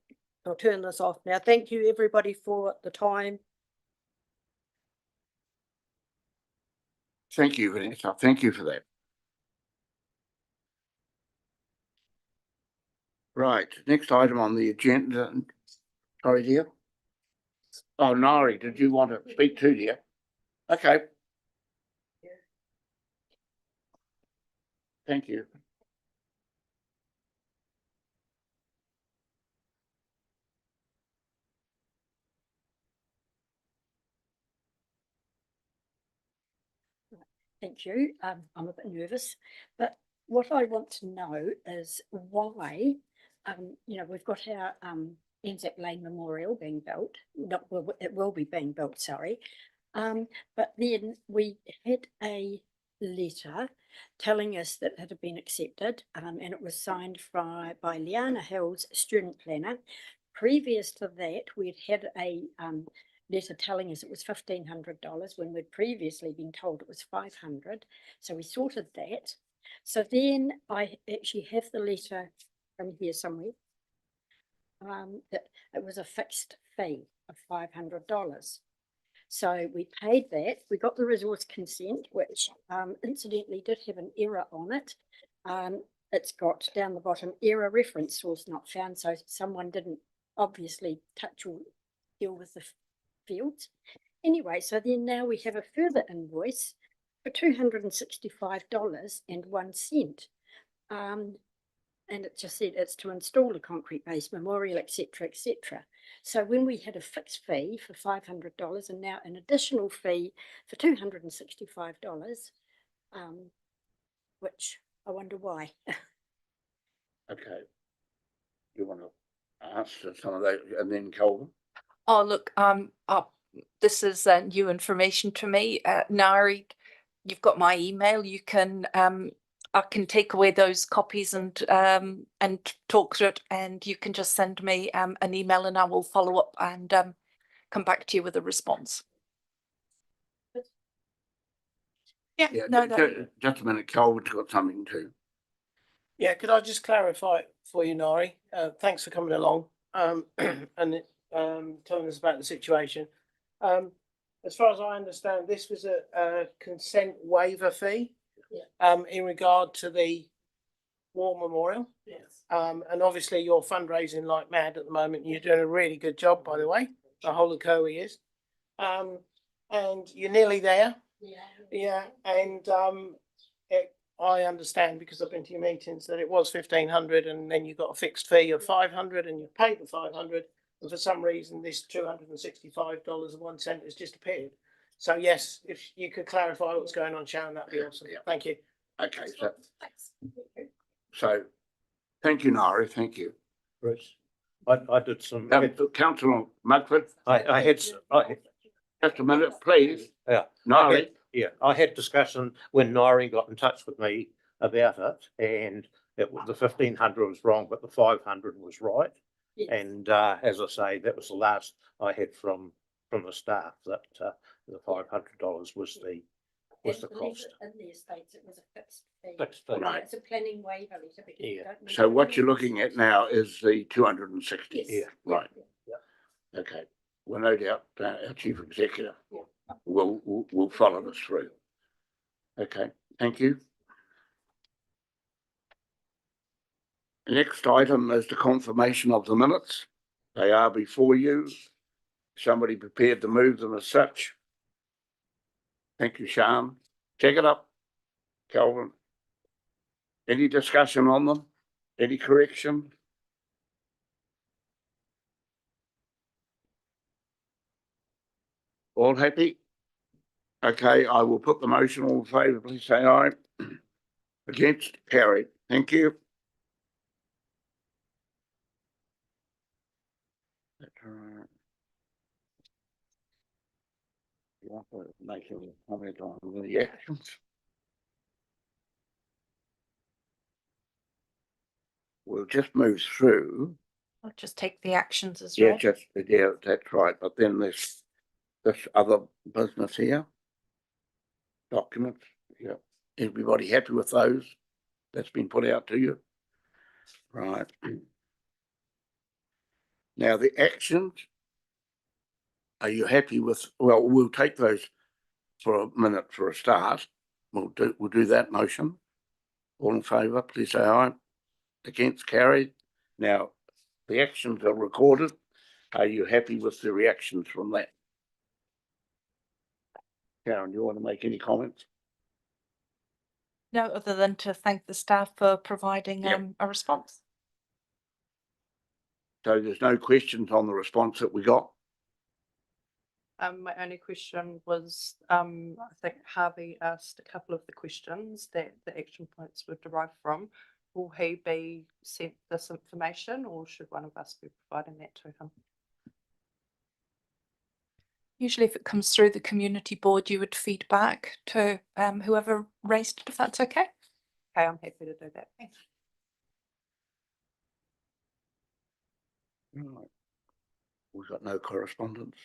I'll turn this off now. Thank you everybody for the time. Thank you, Vanessa. Thank you for that. Right, next item on the agenda. Sorry, dear. Oh, Nari, did you want to speak too, dear? Okay. Thank you. Thank you. I'm a bit nervous, but what I want to know is why, we've got our Anzac Lane Memorial being built. It will be being built, sorry. But then we had a letter telling us that it had been accepted, and it was signed by Liana Hills, student planner. Previous to that, we'd had a letter telling us it was $1,500 when we'd previously been told it was $500. So we sorted that. So then I actually have the letter from here somewhere that it was a fixed fee of $500. So we paid that. We got the resource consent, which incidentally did have an error on it. It's got down the bottom, error reference source not found. So someone didn't obviously touch or deal with the fields. Anyway, so then now we have a further invoice for $265.01. And it just said it's to install a concrete base memorial, etc., etc. So when we had a fixed fee for $500 and now an additional fee for $265, which I wonder why. Okay. You want to answer some of that and then Colvin? Oh, look, this is new information to me. Nari, you've got my email. You can, I can take away those copies and talk through it, and you can just send me an email and I will follow up and come back to you with a response. Yeah, no, just a minute, Colvin's got something too. Yeah, could I just clarify for you, Nari? Thanks for coming along and telling us about the situation. As far as I understand, this was a consent waiver fee in regard to the war memorial. Yes. And obviously you're fundraising like mad at the moment. You're doing a really good job, by the way. The whole of COE is. And you're nearly there. Yeah, and I understand because I've been to your meetings that it was 1,500 and then you got a fixed fee of 500 and you paid the 500. And for some reason, this $265.01 has just appeared. So yes, if you could clarify what's going on, Sharon, that'd be awesome. Yeah. Thank you. Okay, so thank you, Nari, thank you. Bruce, I did some, Councillor Mugford, I had, just a minute, please. yeah, Nari, I had discussion when Nairi got in touch with me about it, and the 1,500 was wrong, but the 500 was right. Yes. And as I say, that was the last I had from the staff, that the $500 was the cost. In the estates, it was a fixed fee. Fixed fee. Right. It's a planning waiver letter. Because you Yeah. don't need so to what do you're it. looking at now is the 260. Yes. Yeah. Right. Yeah. Okay, well, no doubt our chief executive Yeah. will follow this through. Okay, thank you. The next item is the confirmation of the minutes. They are before you. Somebody prepared to move them as such. Thank you, Sean. Take it up, Kelvin. Any discussion on them? Any correction? All happy? Okay, I will put the motion. All in favour, please say aye. Against, carried. Thank you. That's all right. You want to make a comment on the actions? We'll just move through. I'll just take the actions as Yeah, read. yeah, that's right. But then there's this other business here. Documents, yeah. Everybody happy with those? That's been put out to you? Right. Now the actions. Are you happy with, well, we'll take those for a minute for a start. We'll do that motion. All in favour, please say aye. Against, carried. Now, the actions are recorded. Are you happy with the reactions from that? Karen, do you want to make any comments? No, other than to thank the staff for providing Yep. a response. So there's no questions on the response that we got? My only question was, I think Harvey asked a couple of the questions that the action points were derived from. Will he be sent this information or should one of us be providing that to him? Usually if it comes through the community board, you would feed back to whoever raised it, if that's okay. Okay, I'm happy to do that. Thanks. Right. We've got no correspondence.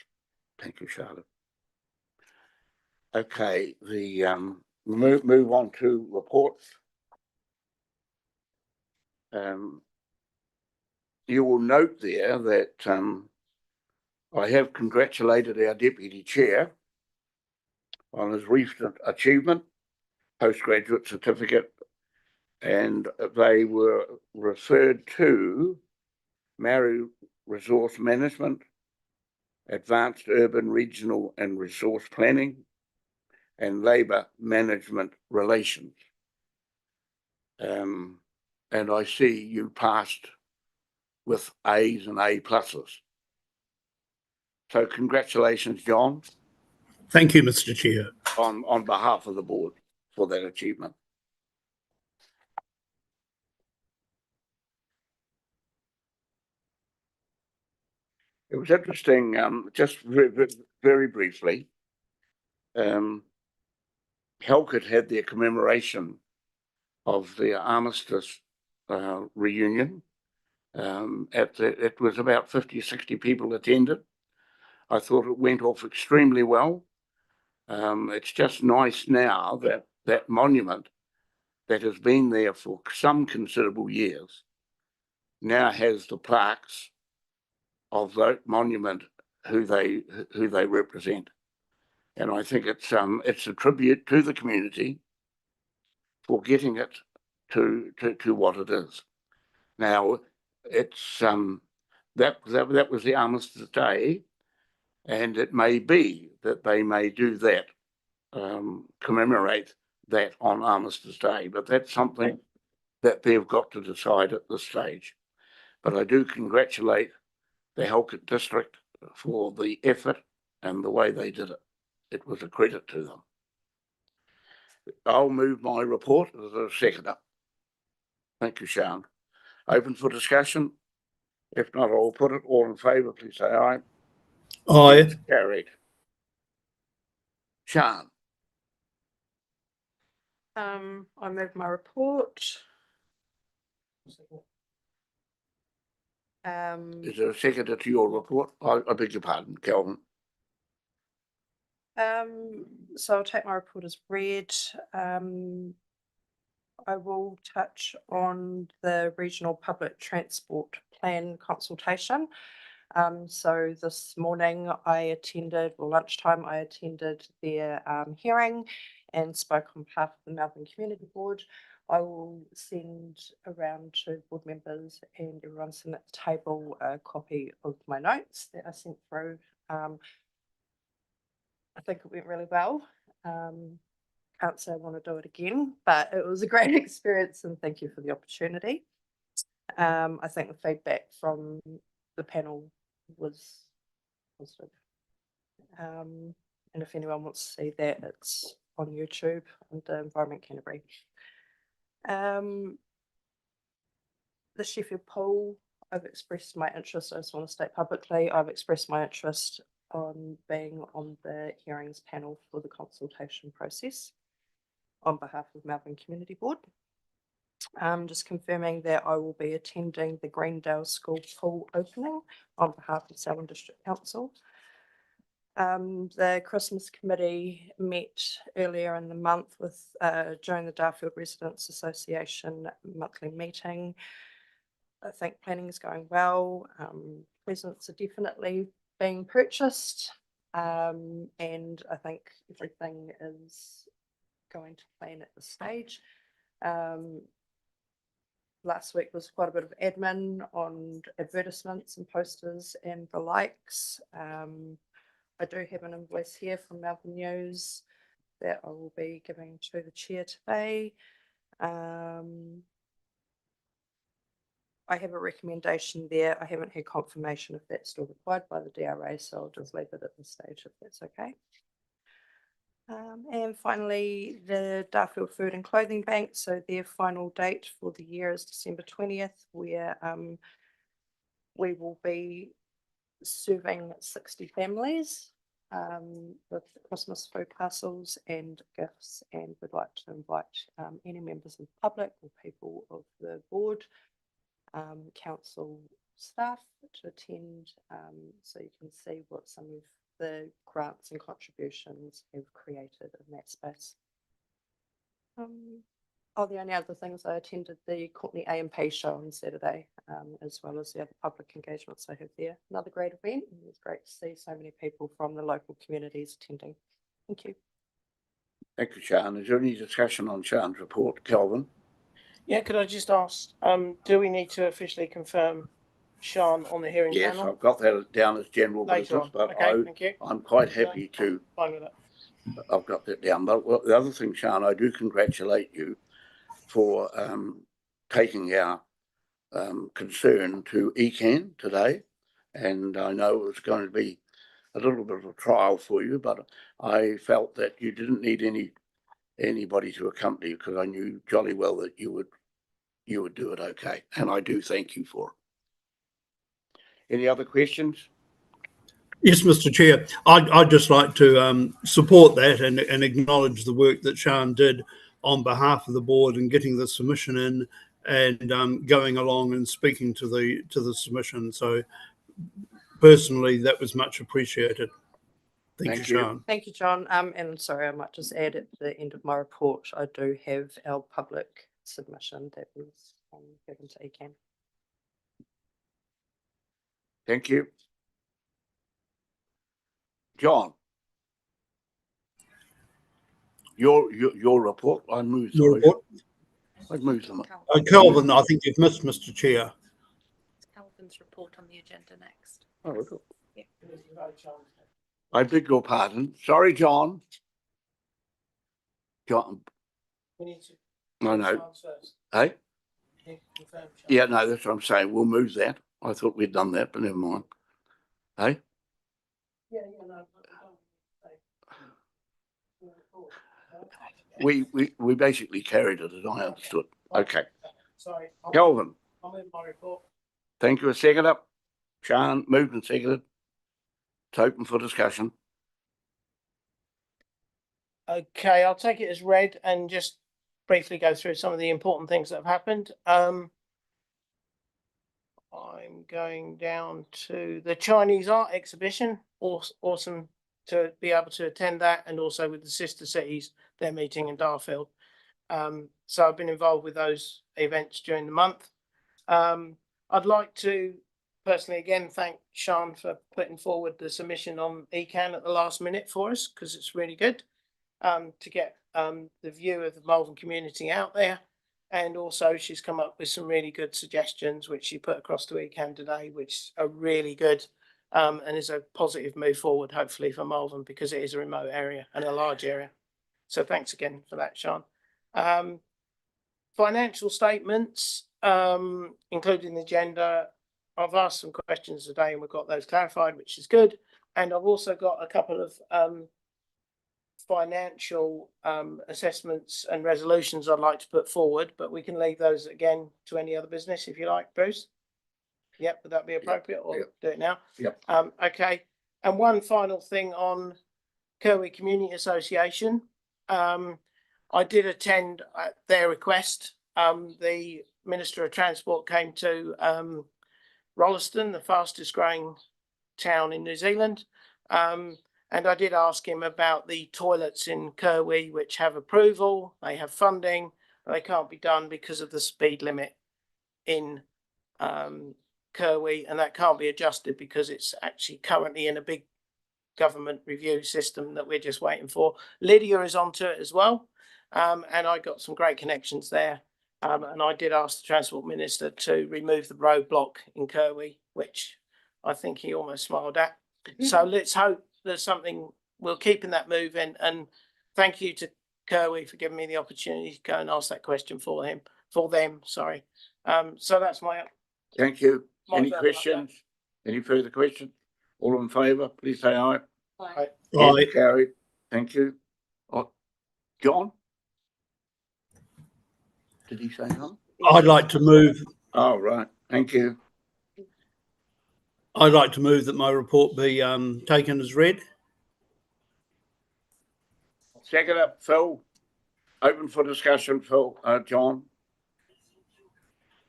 Thank you, Charlotte. Okay, the move on to reports. You will note there that I have congratulated our deputy chair on his recent achievement, postgraduate certificate, and they were referred to Maori Resource Management, Advanced Urban, Regional and Resource Planning, and Labour Management Relations. And I see you passed with A's and A pluses. So congratulations, John. Thank you, Mr. Chair. On behalf of the board for that achievement. It was interesting, just very briefly, Halkett had their commemoration of the armistice reunion. It was about 50 or 60 people attended. I thought it went off extremely well. It's just nice now that that monument that has been there for some considerable years now has the plaques of that monument who they represent. And I think it's a tribute to the community for getting it to what it is. Now it's that was the Armistice Day, and it may be that they may do that commemorate that on Armistice Day, but that's something that they've got to decide at this stage. But I do congratulate the Halkett District for the effort and the way they did it. It was a credit to them. I'll move my report as a seconder. Thank you, Sean. Open for discussion? If not, I'll put it. All in favour, please say aye. Aye. Carried. Sean, I move my report. is there a seconder to your report? I beg your pardon, Kelvin. So I'll take my report as read. I will touch on the regional public transport plan consultation. So this morning lunchtime, I attended their hearing and spoke on behalf of the Malvern Community Board. I will send around to board members and everyone sitting at the table a copy of my notes that I sent through. I think it went really well. Can't say I want to do it again, but it was a great experience and thank you for the opportunity. I think the feedback from the panel was positive. And if anyone wants to see that, it's on YouTube under Environment Canterbury. The Sheffield poll, I've expressed my interest. I just want to state publicly, I've expressed my interest on being on the hearings panel for the consultation process on behalf of Malvern Community Board. Just confirming that I will be attending the Greendale School pool opening on behalf of Selwyn District Council. The Christmas committee met earlier in the month with during the Darfield Residents Association monthly meeting. I think planning is going well. Presents are definitely being purchased, and I think everything is going to plan at this stage. Last week was quite a bit of admin on advertisements and posters and the likes. I do have an invoice here from Malvern News that I will be giving to the chair today. I have a recommendation there. I haven't had confirmation if that's still required by the DRA, so I'll just leave it at this stage if that's okay. And finally, the Darfield Food and Clothing Bank. So their final date for the year is December 20th, where we will be serving 60 families with Christmas food parcels and gifts, and we'd like to invite any members of the public or people of the board, council staff to attend, so you can see what some of the grants and contributions have created in that space. The only other things, I attended the Courtney A&P show on Saturday, as well as the other public engagements I have there. Another great event, and it's great to see so many people from the local communities attending. Thank you. Thank you, Sean. Is there any discussion on Sean's report, Kelvin? Yeah, could I just ask, do we need to officially confirm Sean on the hearing Yes, panel? I've got that down as general Later business, on. but Okay, thank you. I'm quite happy to. Fine with it. I've got that down. But the other thing, Sean, I do congratulate you for taking our concern to ECAN today. And I know it was going to be a little bit of a trial for you, but I felt that you didn't need anybody to accompany you, because I knew jolly well that you would do it okay. And I do thank you for it. Any other questions? Yes, Mr. Chair. I'd just like to support that and acknowledge the work that Sean did on behalf of the board and getting the submission in and going along and speaking to the submission. So personally, that was much appreciated. Thank you, Sean. Thank you, John. And sorry, I might just add at the end of my report, I do have our public submission that was given to ECAN. Thank you. John, your report. I moved Your report? I moved them. Kelvin, I think you've missed, Mr. Chair. Calvin's report on the agenda next. Oh, Yeah. I beg your pardon. Sorry, John. John, We need to. no, no, Sean's first. hey? You confirm, Sean. Yeah, no, that's what I'm saying. We'll move that. I thought we'd done that, but never mind. Hey? Yeah, no. We basically carried it, as I understood. Okay. Sorry. Kelvin, I'll move my report. thank you. A second up. Sean, moved and seconded. It's open for discussion. Okay, I'll take it as read and just briefly go through some of the important things that have happened. I'm going down to the Chinese art exhibition. Awesome to be able to attend that, and also with the sister cities, their meeting in Darfield. So I've been involved with those events during the month. I'd like to personally again thank Sean for putting forward the submission on ECAN at the last minute for us, because it's really good to get the view of the Malvern community out there. And also she's come up with some really good suggestions, which she put across to ECAN today, which are really good and is a positive move forward, hopefully, for Malvern, because it is a remote area and a large area. So thanks again for that, Sean. Financial statements, including the agenda. I've asked some questions today and we've got those clarified, which is good. And I've also got a couple of financial assessments and resolutions I'd like to put forward, but we can leave those again to any other business if you like, Bruce. Yep, would that be appropriate, or do it now? Yep. Okay. And one final thing on Kerwee Community Association. I did attend at their request. The Minister of Transport came to Rolleston, the fastest growing town in New Zealand. And I did ask him about the toilets in Kerwee, which have approval, they have funding, they can't be done because of the speed limit in Kerwee, and that can't be adjusted because it's actually currently in a big government review system that we're just waiting for. Lydia is onto it as well, and I got some great connections there. And I did ask the Transport Minister to remove the roadblock in Kerwee, which I think he almost smiled at. So let's hope there's something, we'll keep in that move. And thank you to Kerwee for giving me the opportunity to go and ask that question for them, sorry. So that's my. Thank you. My Any further questions? Any further questions? All in favour, please say aye. Aye. Aye. Carried. Thank you. John? Did he say no? I'd like to move. Oh, right. Thank you. I'd like to move that my report be taken as read. Second up, Phil. Open for discussion, Phil. John.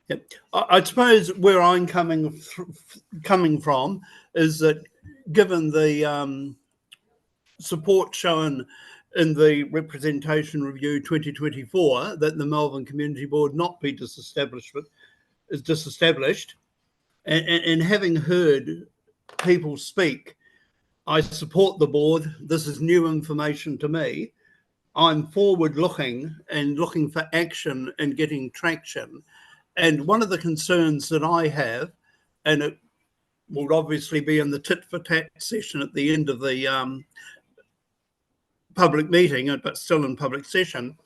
Yep. I suppose where I'm coming from is that given the support shown in the Representation Review 2024 that the Malvern Community Board not be disestablished, and having heard people speak, I support the board. This is new information to me. I'm forward looking and looking for action and getting traction. And one of the concerns that I have, and it will obviously be in the tit for tat session at the end of the public meeting, but still in public session,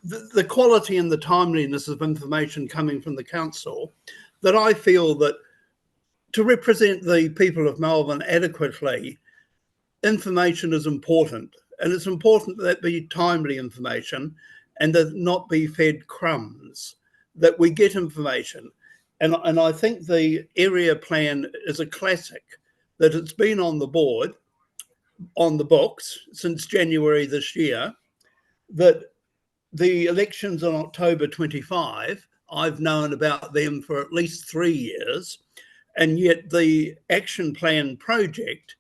the quality and the timeliness of information coming from the council, that I feel that to represent the people of Malvern adequately, information is important. And it's important that be timely information and that not be fed crumbs, that we get information. And I think the area plan is a classic, that it's been on the board, on the books since January this year, that the elections on October 25, I've known about them for at least 3 years, and yet the action plan project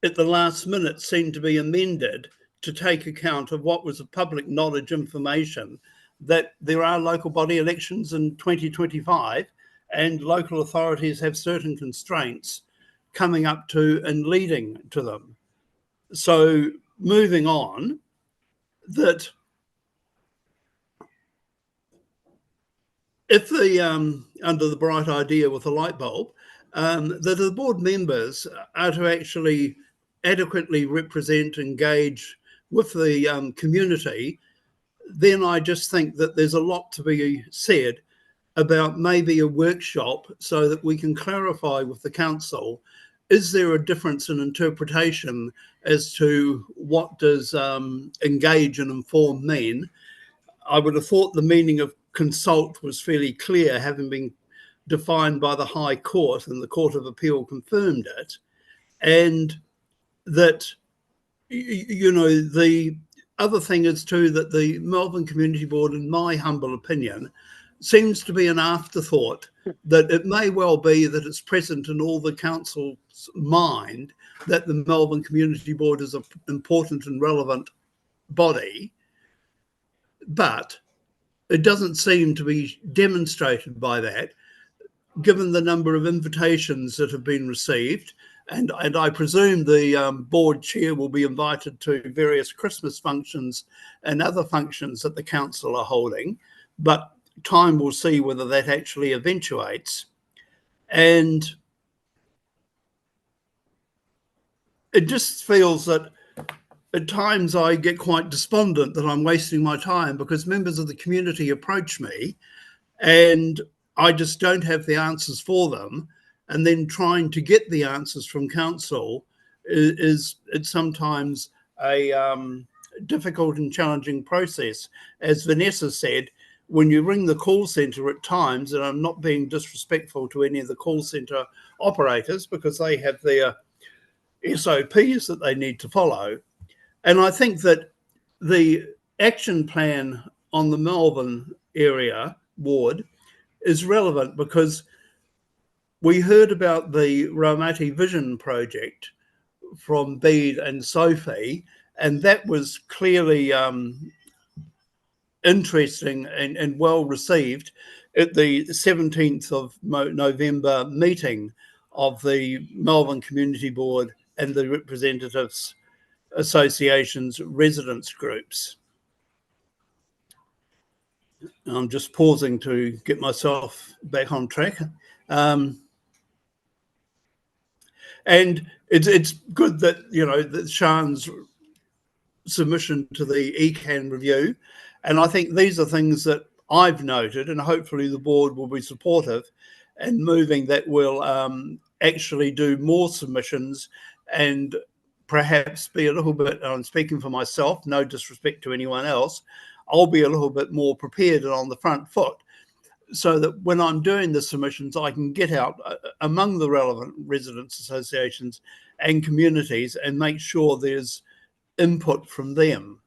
at the last minute seemed to be amended to take account of what was a public knowledge information, that there are local body elections in 2025 and local authorities have certain constraints coming up to and leading to them. So moving on, that if the under the bright idea with the light bulb, that the board members are to actually adequately represent, engage with the community, then I just think that there's a lot to be said about maybe a workshop so that we can clarify with the council, is there a difference in interpretation as to what does engage and inform mean? I would have thought the meaning of consult was fairly clear, having been defined by the High Court, and the Court of Appeal confirmed it. And that, you know, the other thing is too that the Malvern Community Board, in my humble opinion, seems to be an afterthought, that it may well be that it's present in all the council's mind that the Malvern Community Board is an important and relevant body, but it doesn't seem to be demonstrated by that, given the number of invitations that have been received. And I presume the board chair will be invited to various Christmas functions and other functions that the council are holding, but time will see whether that actually eventuates. And it just feels that at times I get quite despondent that I'm wasting my time, because members of the community approach me and I just don't have the answers for them. And then trying to get the answers from council it's sometimes a difficult and challenging process. As Vanessa said, when you ring the call centre at times, and I'm not being disrespectful to any of the call centre operators because they have their SOPs that they need to follow. And I think that the action plan on the Malvern area ward is relevant, because we heard about the Raumati Vision project from Bede and Sophie, and that was clearly interesting and well received at the 17th of November meeting of the Malvern Community Board and the Representatives Association's residents groups. I'm just pausing to get myself back on track. And it's good that, you know, that Sian's submission to the ECAN review. And I think these are things that I've noted, and hopefully the board will be supportive and moving that will actually do more submissions and perhaps be a little bit, I'm speaking for myself, no disrespect to anyone else, I'll be a little bit more prepared and on the front foot, so that when I'm doing the submissions, I can get out among the relevant residents associations and communities and make sure there's input from them.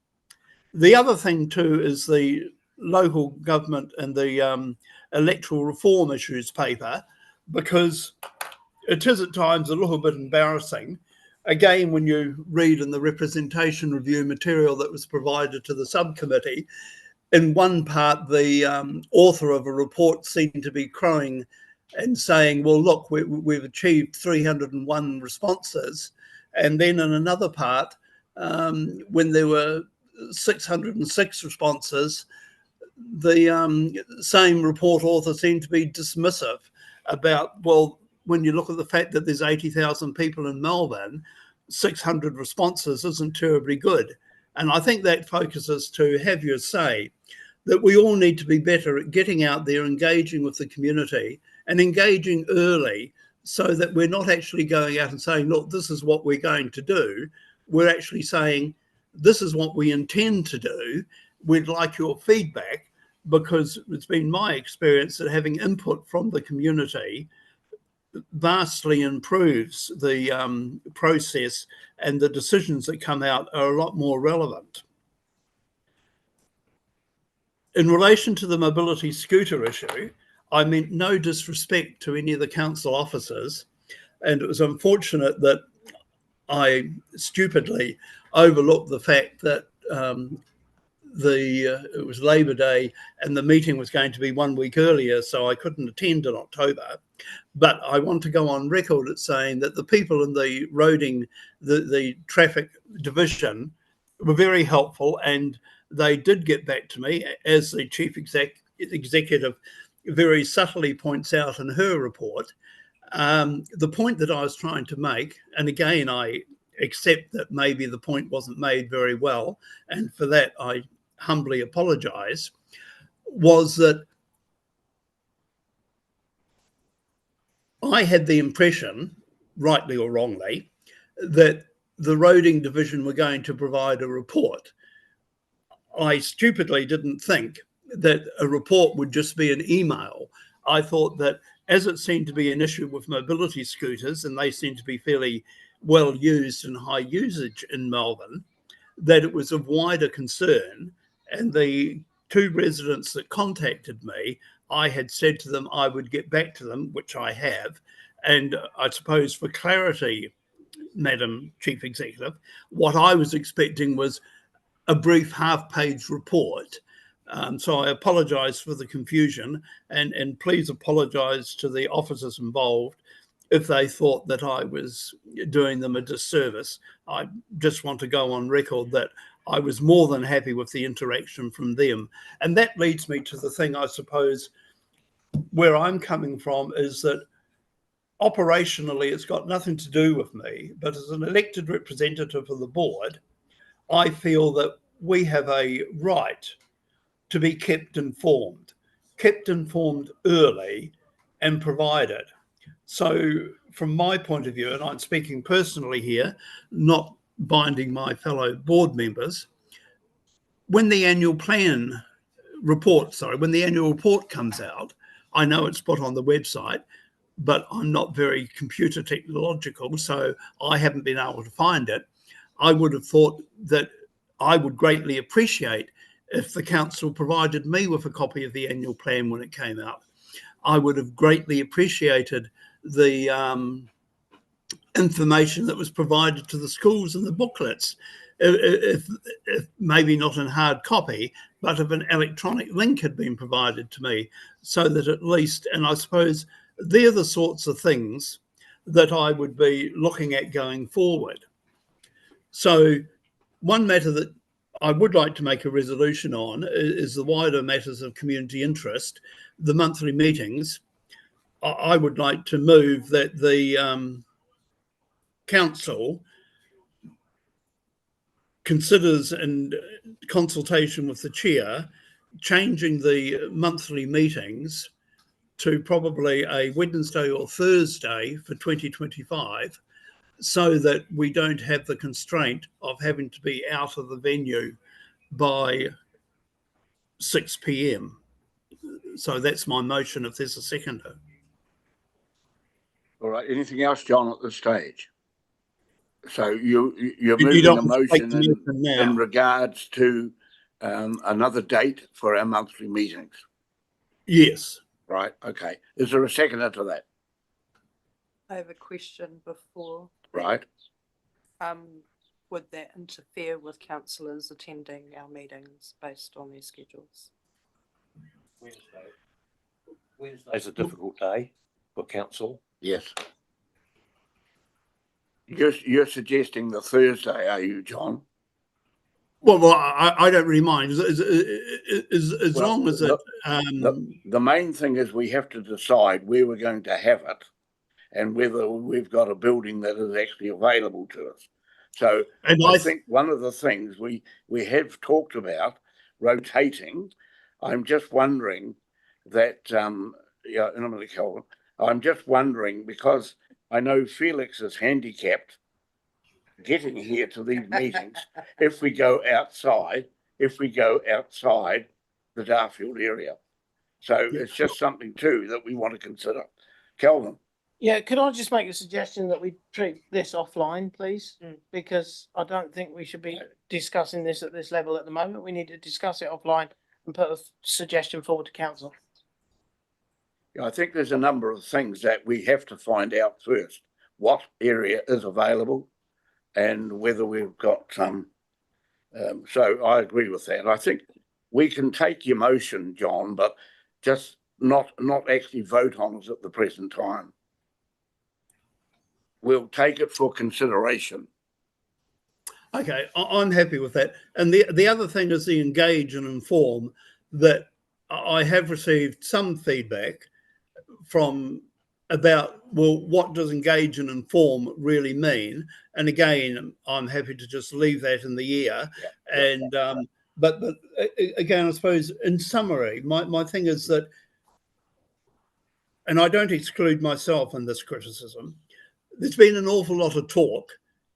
The other thing too is the local government and the electoral reform issues paper, because it is at times a little bit embarrassing. Again, when you read in the representation review material that was provided to the subcommittee, in one part, the author of a report seemed to be crowing and saying, well, look, we've achieved 301 responses. And then in another part, when there were 606 responses, the same report author seemed to be dismissive about, well, when you look at the fact that there's 80,000 people in Melbourne, 600 responses isn't terribly good. And I think that focuses to have your say that we all need to be better at getting out there, engaging with the community and engaging early, so that we're not actually going out and saying, look, this is what we're going to do. We're actually saying, this is what we intend to do. We'd like your feedback, because it's been my experience that having input from the community vastly improves the process, and the decisions that come out are a lot more relevant. In relation to the mobility scooter issue, I meant no disrespect to any of the council officers, and it was unfortunate that I stupidly overlooked the fact that it was Labor Day and the meeting was going to be 1 week earlier, so I couldn't attend in October. But I want to go on record as saying that the people in the roading, the traffic division, were very helpful, and they did get back to me, as the chief executive very subtly points out in her report. The point that I was trying to make, and again, I except that maybe the point wasn't made very well, and for that I humbly apologise, was that I had the impression, rightly or wrongly, that the roading division were going to provide a report. I stupidly didn't think that a report would just be an email. I thought that as it seemed to be an issue with mobility scooters, and they seem to be fairly well used and high usage in Malvern, that it was of wider concern. And the two residents that contacted me, I had said to them I would get back to them, which I have. And I suppose for clarity, Madam Chief Executive, what I was expecting was a brief half-page report. So I apologise for the confusion, and please apologise to the officers involved if they thought that I was doing them a disservice. I just want to go on record that I was more than happy with the interaction from them. And that leads me to the thing, I suppose, where I'm coming from, is that operationally it's got nothing to do with me, but as an elected representative of the board, I feel that we have a right to be kept informed early and provided. So from my point of view, and I'm speaking personally here, not binding my fellow board members, when the annual report comes out, I know it's put on the website, but I'm not very computer technological, so I haven't been able to find it. I would have thought that I would greatly appreciate if the council provided me with a copy of the annual plan when it came out. I would have greatly appreciated the information that was provided to the schools and the booklets, if maybe not in hard copy, but if an electronic link had been provided to me, so that at least, and I suppose they're the sorts of things that I would be looking at going forward. So one matter that I would like to make a resolution on is the wider matters of community interest, the monthly meetings. I would like to move that the council considers, in consultation with the chair, changing the monthly meetings to probably a Wednesday or Thursday for 2025, so that we don't have the constraint of having to be out of the venue by 6 p.m. So that's my motion, if there's a seconder. All right, anything else, John, at this stage? So you're moving a motion in regards to another date for our monthly meetings? Yes. Right, okay. Is there a seconder to that? I have a question before. Right. Would that interfere with councillors attending our meetings based on their schedules? Wednesday's a difficult day for council. Yes. You're suggesting the Thursday, are you, John? Well, I don't really mind as long as it. The main thing is we have to decide where we're going to have it, and whether we've got a building that is actually available to us. So, and I think one of the things we have talked about rotating. I'm just wondering that, yeah, and I'm going to Kelvin. I'm just wondering, because I know Felix is handicapped getting here to these meetings if we go outside the Darfield area. So it's just something too that we want to consider. Kelvin. Yeah, could I just make a suggestion that we treat this offline, please? Because I don't think we should be discussing this at this level at the moment. We need to discuss it offline and put a suggestion forward to council. I think there's a number of things that we have to find out first. What area is available and whether we've got some. So I agree with that. I think we can take your motion, John, but just not actually vote on it at the present time. We'll take it for consideration. Okay, I'm happy with that. And the other thing is the engage and inform, that I have received some feedback from about, well, what does engage and inform really mean? And again, I'm happy to just leave that in the air. Yeah. And but again, I suppose in summary, my thing is that, and I don't exclude myself in this criticism, there's been an awful lot of talk,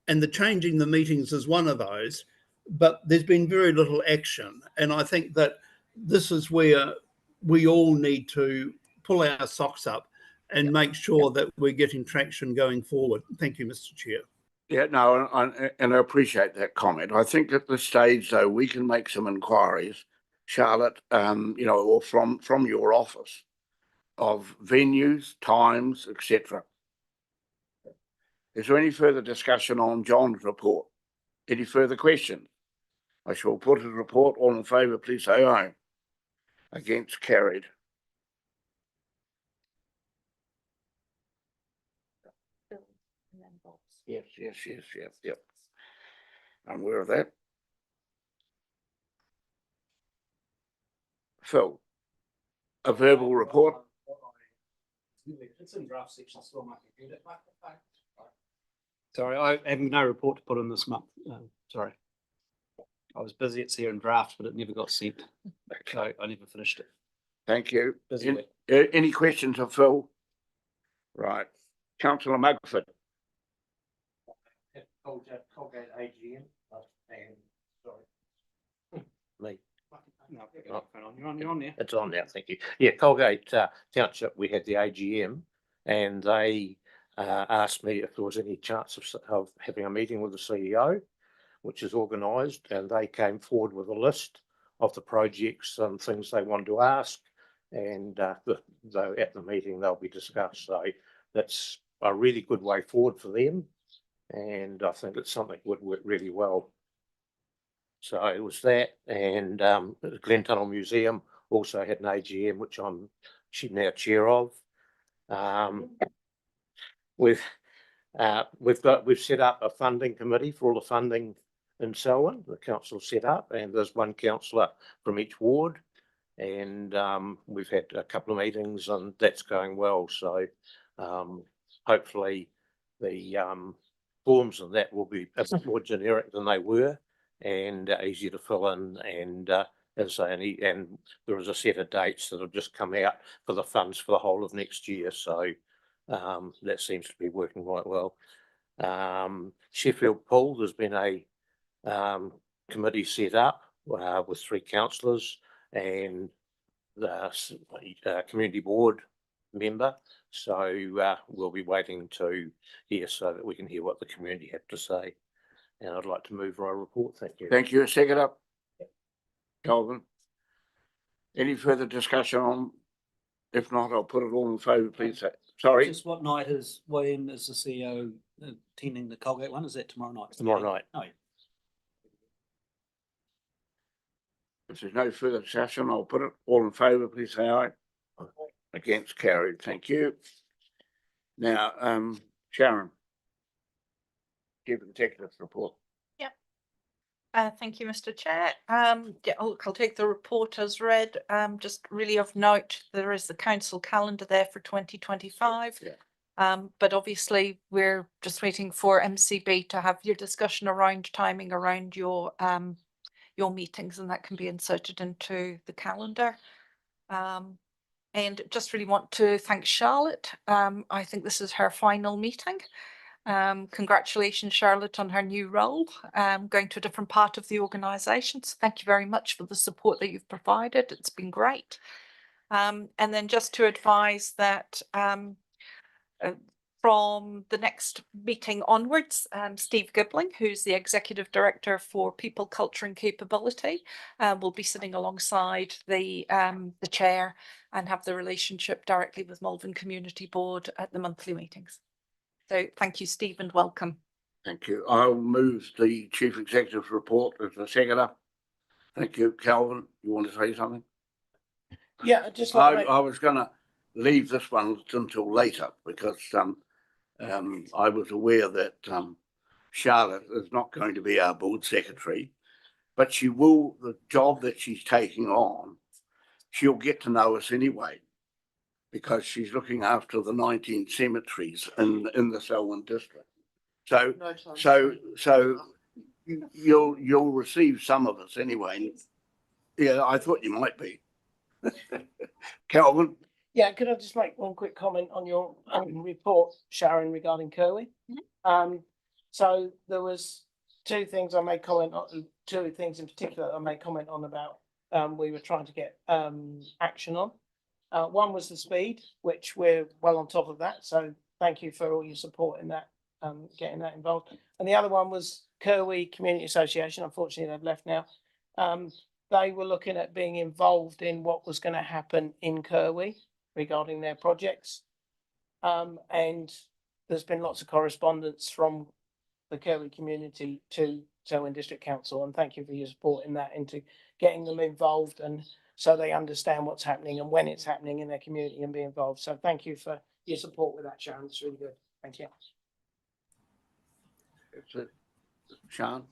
and the changing the meetings is one of those, but there's been very little action. And I think that this is where we all need to pull our socks up and make sure that we're getting traction going forward. Thank you, Mr. Chair. Yeah, no, and I appreciate that comment. I think at this stage, though, we can make some inquiries, Charlotte, or from your office, of venues, times, etc. Is there any further discussion on John's report? Any further questions? I shall put his report. All in favour, please say aye. Against, carried. Yes. I'm aware of that. Phil, a verbal report. It's in draft section still, my computer. Sorry, I have no report to put in this month. Sorry. I was busy, it's here in draft, but it never got sent. So I never finished it. Thank you. Busy week. Any questions of Phil? Right. Councillor Mugford. Colgate AGM. Sorry. Me. No, you're on there. It's on now, thank you. Yeah, Colgate Township, we had the AGM and they asked me if there was any chance of having a meeting with the CEO, which is organised, and they came forward with a list of the projects and things they wanted to ask, and though at the meeting they'll be discussed. So that's a really good way forward for them, and I think it's something that would work really well. So it was that, and the Glen Tunnel Museum also had an AGM, which I'm now chair of. We've set up a funding committee for all the funding in Selwyn. The council set up, and there's one councillor from each ward, and we've had a couple of meetings, and that's going well. So hopefully the forms and that will be a bit more generic than they were, and easier to fill in, and as I say, and there is a set of dates that have just come out for the funds for the whole of next year. So that seems to be working quite well. Sheffield Pool, there's been a committee set up with 3 councillors and the community board member. So we'll be waiting to hear so that we can hear what the community have to say. And I'd like to move my report. Thank you. Thank you. Second up. Calvin. Any further discussion on? If not, I'll put it all in favour, please. Sorry. Just when is the CEO attending the Colgate one? Is that tomorrow night? Tomorrow night. Oh, yeah. If there's no further discussion, I'll put it all in favour, please say aye. Against, carried. Thank you. Now, Sharon. Chief Executive report. Thank you, Mr. Chair. Yeah, I'll take the report as read. Just really of note, there is the council calendar there for 2025. Yeah. But obviously we're just waiting for MCB to have your discussion around timing around your meetings, and that can be inserted into the calendar. And just really want to thank Charlotte. I think this is her final meeting. Congratulations, Charlotte, on her new role, going to a different part of the organisation. So thank you very much for the support that you've provided. It's been great. And then just to advise that from the next meeting onwards, Steve Gibbling, who's the Executive Director for People, Culture and Capability, will be sitting alongside the chair and have the relationship directly with Malvern Community Board at the monthly meetings. So thank you, Steve, and welcome. Thank you. I'll move the Chief Executive's report as a seconder. Thank you. Calvin, you want to say something? Yeah, just I was going to leave this one until later because I was aware that Charlotte is not going to be our board secretary, but she will, the job that she's taking on, she'll get to know us anyway. because she's looking after the 19 cemeteries in the Selwyn district. So, No time so you'll receive some of us anyway. Yeah, I thought you might be. Calvin? Yeah, could I just make one quick comment on your report, Sharon, regarding Kerwin? So there was two things I made comment on, two things in particular I made comment on about we were trying to get action on. One was the speed, which we're well on top of that. So thank you for all your support in that, getting that involved. And the other one was Kerwin Community Association. Unfortunately, they've left now. They were looking at being involved in what was going to happen in Kerwin regarding their projects. And there's been lots of correspondence from the Kerwin community to Selwyn District Council, and thank you for your support in that, into getting them involved, and so they understand what's happening and when it's happening in their community and be involved. So thank you for your support with that, Sharon. It's really good. Thank you. That's it. Sean?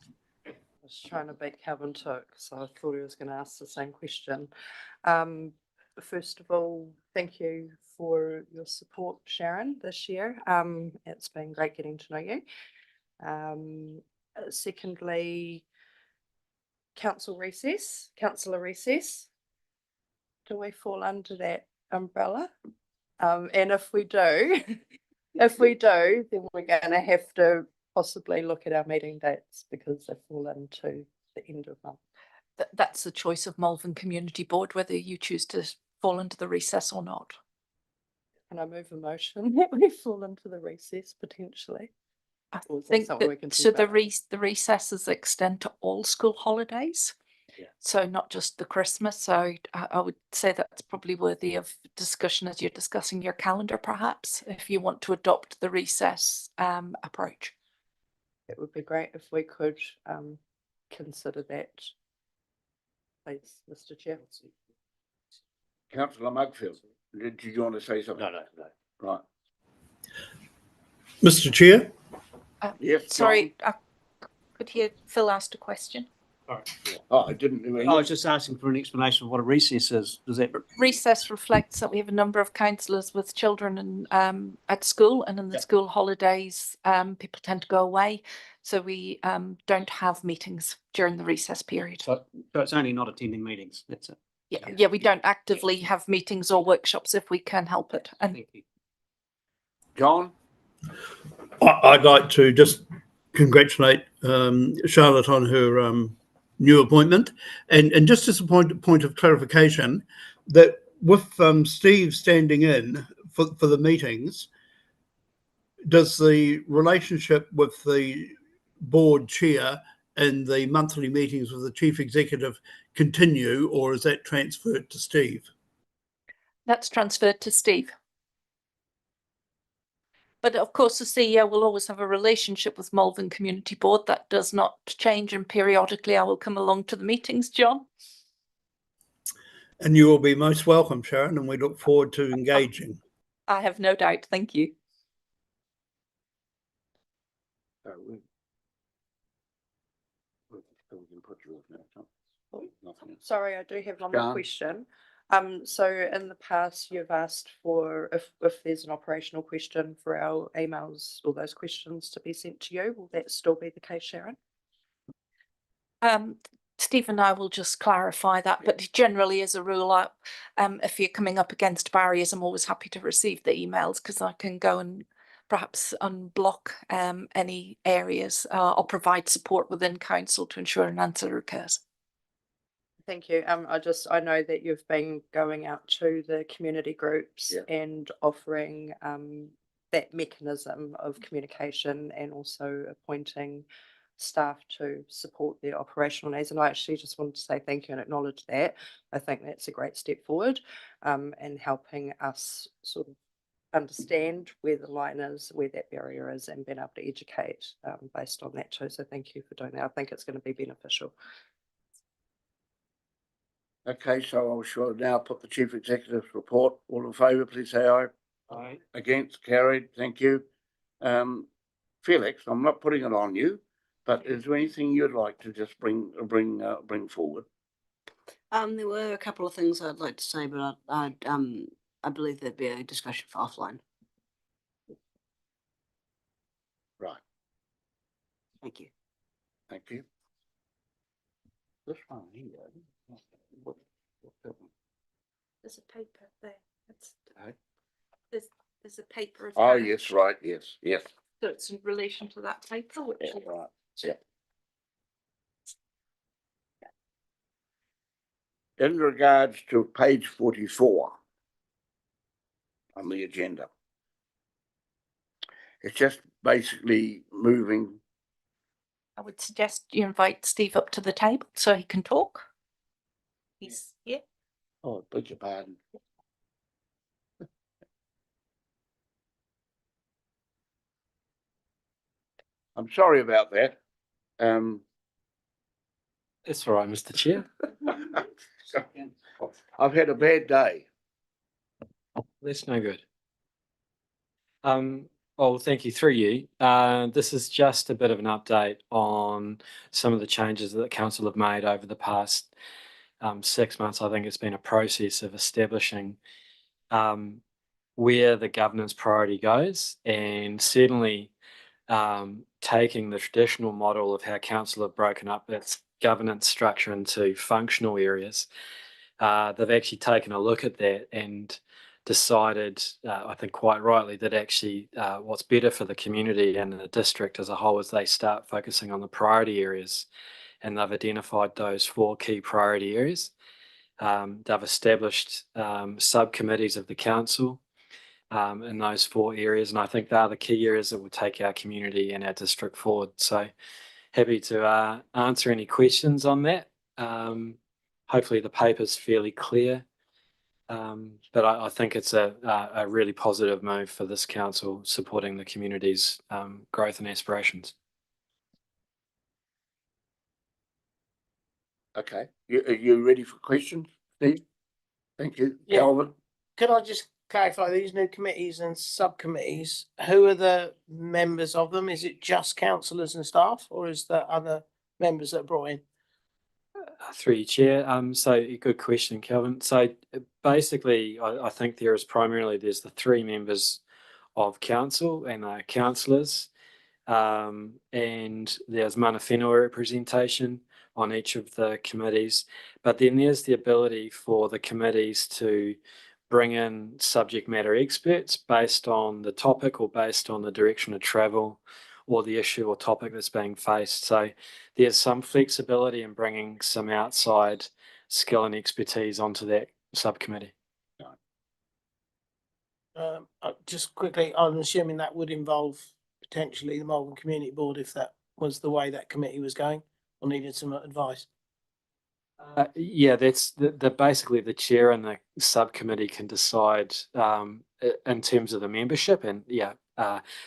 I was trying to beat Calvin Took, so I thought he was going to ask the same question. First of all, thank you for your support, Sharon, this year. It's been great getting to know you. Secondly, councillor recess. Do we fall under that umbrella? And if we do, then we're going to have to possibly look at our meeting dates because they fall into the end of month. That's the choice of Malvern Community Board, whether you choose to fall into the recess or not. Can I move a motion that we fall into the recess potentially? I Or is that think something we that can so think about? the recesses extend to all school holidays. Yeah. So not just the Christmas. So I would say that's probably worthy of discussion as you're discussing your calendar, perhaps, if you want to adopt the recess approach. It would be great if we could consider that, please, Mr. Chair. Councillor Mugfield, did you want to say something? No. Right. Mr. Chair, Yes, Sorry, I could hear Phil asked a question. Oh, I didn't do I any. was just asking for an explanation of what a recess is. Does that? Recess reflects that we have a number of counsellors with children and at school, and in the school holidays, people tend to go away. So we don't have meetings during the recess period. So it's only not attending meetings. That's it. Yeah, we don't actively have meetings or workshops if we can help it. And Thank you. John? I'd like to just congratulate Charlotte on her new appointment, and just as a point of clarification, that with Steve standing in for the meetings, does the relationship with the board chair and the monthly meetings with the chief executive continue, or is that transferred to Steve? that's transferred to Steve. But of course, the CEO will always have a relationship with Malvern Community Board. That does not change, and periodically I will come along to the meetings, John. And you will be most welcome, Sharon, and we look forward to engaging. I have no doubt. Thank you. We can put you off now. Nothing else. Sorry, I do have one John? more question. So in the past, you've asked for if there's an operational question for our emails, all those questions to be sent to you. Will that still be the case, Sharon? Steve and I will just clarify that, but generally as a rule, if you're coming up against barriers, I'm always happy to receive the emails because I can go and perhaps unblock any areas or provide support within council to ensure an answer occurs. Thank you. I know that you've been going out to the community groups and offering that mechanism of communication and also appointing staff to support their operational needs. And I actually just wanted to say thank you and acknowledge that. I think that's a great step forward and helping us sort of understand where the line is, where that barrier is, and being able to educate based on that too. So thank you for doing that. I think it's going to be beneficial. Okay, so I shall now put the chief executive's report. All in favour, please say aye. Aye. Against, carried. Thank you. Felix, I'm not putting it on you, but is there anything you'd like to just bring forward? There were a couple of things I'd like to say, but I'd I believe there'd be a discussion for offline. Right, Thank you. thank you. This one here. what- what- There's a paper there. It's, Aye. there's a paper. Oh, attached. yes, right, yes, yes. So it's in relation to that paper, which Yeah, is right, yeah. In regards to page 44 on the agenda, it's just basically moving. I would suggest you invite Steve up to the table so he can talk. He's here. Oh, beg your pardon. I'm sorry about that. That's all right, Mr. Chair. I've had a bad day. That's no good. Well, thank you through you. This is just a bit of an update on some of the changes that the council have made over the past 6 months. I think it's been a process of establishing where the governance priority goes, and certainly taking the traditional model of how council have broken up its governance structure into functional areas. They've actually taken a look at that and decided, I think quite rightly, that actually what's better for the community and the district as a whole is they start focusing on the priority areas, and they've identified those 4 key priority areas. They've established subcommittees of the council in those 4 areas, and I think they're the key areas that will take our community and our district forward. So happy to answer any questions on that. Hopefully the paper's fairly clear, but I think it's a really positive move for this council, supporting the community's growth and aspirations. Okay, are you ready for questions, Steve? Thank you. Yeah. Calvin? Could I just clarify these new committees and subcommittees? Who are the members of them? Is it just councillors and staff, or is there other members that are brought in? Through you, Chair. So a good question, Kelvin. So basically, I think there's the 3 members of council and councillors, and there's mana whenua representation on each of the committees. But then there's the ability for the committees to bring in subject matter experts based on the topic or based on the direction of travel or the issue or topic that's being faced. So there's some flexibility in bringing some outside skill and expertise onto that subcommittee. Just quickly, I'm assuming that would involve potentially the Malvern Community Board if that was the way that committee was going, or needed some advice. Yeah, that's basically the chair and the subcommittee can decide in terms of the membership, and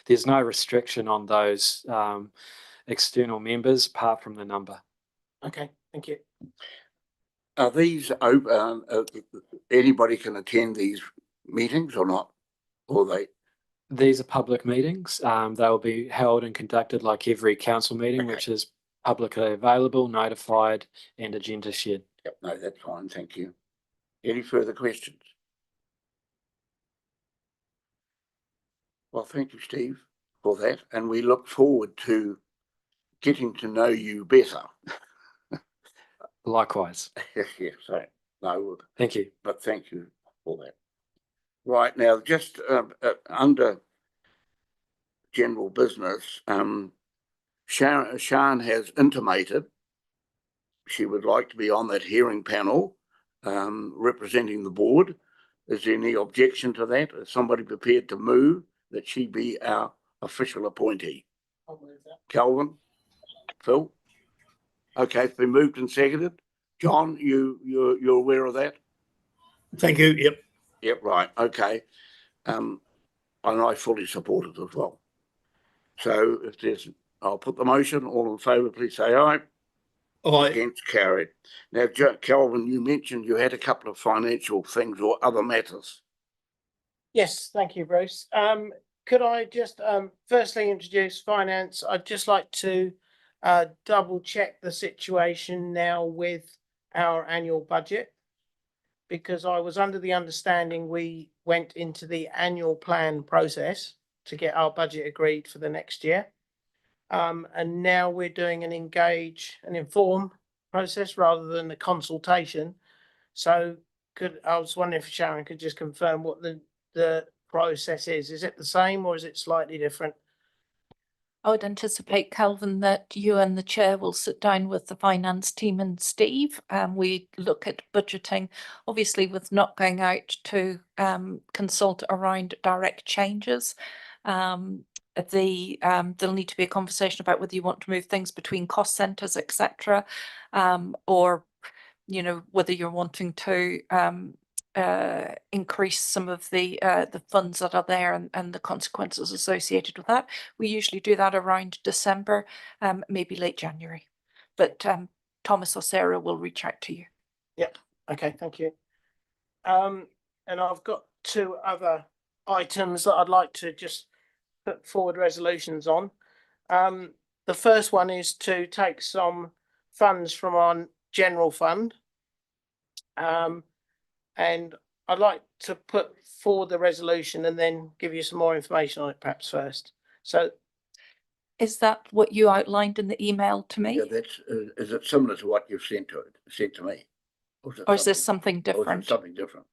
there's no restriction on those external members apart from the number. Okay, thank you. Are these open? Anybody can attend these meetings or not? Or they? These are public meetings. They will be held and conducted like every council meeting, which is publicly available, notified, and agenda shared. Yep, no, that's fine. Thank you. Any further questions? Well, thank you, Steve, for that, and we look forward to getting to know you better. Likewise. Yes, so no. Thank you. But thank you for that. Right now, just under general business, Sharon has intimated she would like to be on that hearing panel representing the board. Is there any objection to that? Is somebody prepared to move that she be our official appointee? I'll move that. Calvin? Phil? Okay, it's been moved and seconded. John, you're aware of that? Thank you. Yep. Yep, right, okay. And I fully support it as well. So if there's, I'll put the motion. All in favour, please say aye. Aye. Against, carried. Now, Calvin, you mentioned you had a couple of financial things or other matters. Yes, thank you, Bruce. Could I just firstly introduce finance? I'd just like to double check the situation now with our annual budget, because I was under the understanding we went into the annual plan process to get our budget agreed for the next year. And now we're doing an engage and inform process rather than a consultation. So I was wondering if Sharon could just confirm what the process is. Is it the same or is it slightly different? I would anticipate, Calvin, that you and the chair will sit down with the finance team and Steve. We look at budgeting, obviously with not going out to consult around direct changes. There'll need to be a conversation about whether you want to move things between cost centres, etc., or whether you're wanting to increase some of the funds that are there and the consequences associated with that. We usually do that around December, maybe late January. But Thomas or Sarah will reach out to you. Yep. Okay, thank you. And I've got two other items that I'd like to just put forward resolutions on. The first one is to take some funds from our general fund. And I'd like to put forward the resolution and then give you some more information on it perhaps first. So is that what you outlined in the email to me? Yeah, that's, is it similar to what you've sent to me? Or is this something different? Something different?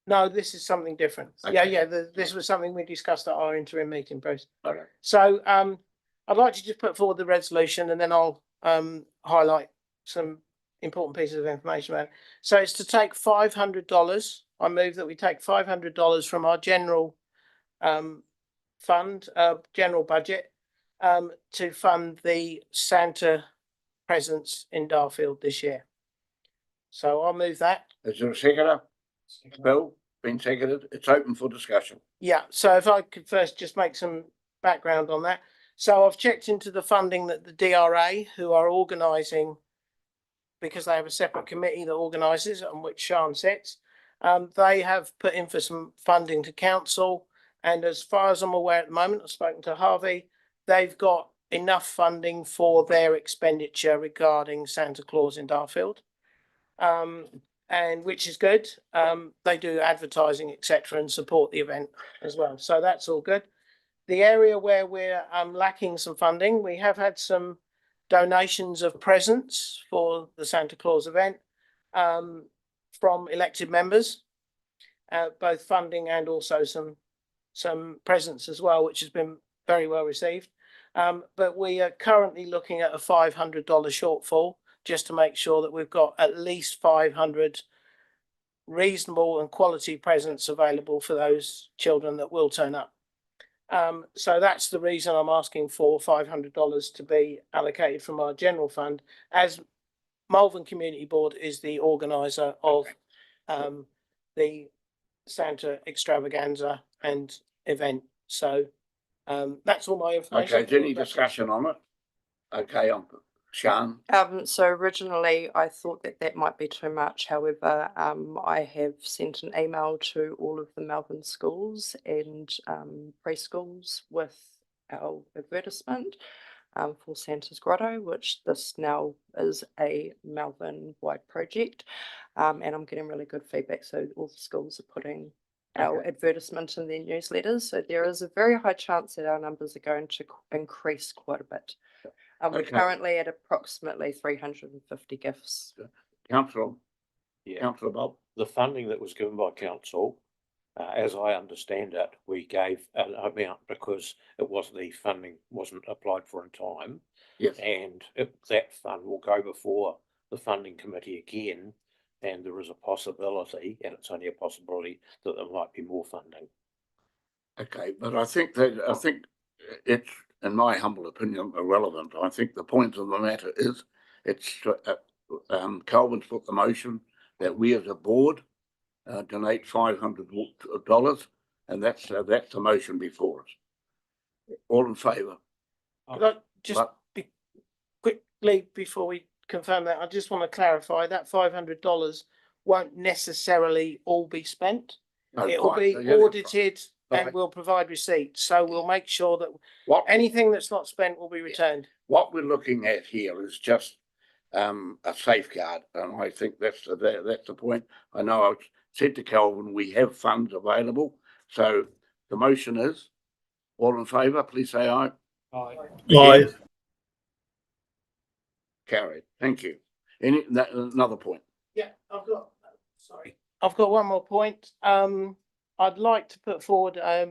No, this is something different. Okay. Yeah, this was something we discussed at our interim meeting, Bruce. Okay. So I'd like to just put forward the resolution and then I'll highlight some important pieces of information about it. So it's to take $500. I move that we take $500 from our general fund, general budget, to fund the Santa presence in Darfield this year. So I'll move that. Is there a seconder? Bill, been seconded. It's open for discussion. Yeah, so if I could first just make some background on that. So I've checked into the funding that the DRA, who are organising, because they have a separate committee that organises on which Sian sits, they have put in for some funding to council. And as far as I'm aware at the moment, I've spoken to Harvey, they've got enough funding for their expenditure regarding Santa Claus in Darfield. And which is good. They do advertising, etc., and support the event as well. So that's all good. The area where we're lacking some funding, we have had some donations of presents for the Santa Claus event from elected members, both funding and also some presents as well, which has been very well received. But we are currently looking at a $500 shortfall, just to make sure that we've got at least 500 reasonable and quality presents available for those children that will turn up. So that's the reason I'm asking for $500 to be allocated from our general fund, as Malvern Community Board is the organiser of the Santa extravaganza and event. So that's all my information. Okay, is there any discussion on it? Okay, Sian. So originally I thought that might be too much. However, I have sent an email to all of the Malvern schools and preschools with our advertisement for Santa's Grotto, which this now is a Malvern-wide project. And I'm getting really good feedback. So all the schools are putting our advertisement in their newsletters. So there is a very high chance that our numbers are going to increase quite a bit. We're currently at approximately 350 gifts. Councillor, Yeah. Councillor Bob. The funding that was given by council, as I understand it, we gave an amount because the funding wasn't applied for in time. Yes. And that fund will go before the funding committee again, and there is a possibility, and it's only a possibility, that there might be more funding. Okay, but I think it's, in my humble opinion, irrelevant. I think the point of the matter is Calvin's put the motion that we as a board donate $500, and that's the motion before us. All in favour? Could I just quickly, before we confirm that, I just want to clarify that $500 won't necessarily all be spent. No, It will fine. be Yeah, audited fine. and we'll provide receipts. So we'll make sure that anything that's not spent will be returned. What we're looking at here is just a safeguard, and I think that's the point. I know said to Calvin, we have funds available. So the motion is, all in favour, please say aye. Aye. Against? Carried. Thank you. Another point. Yeah, I've got one more point. I'd like to put forward a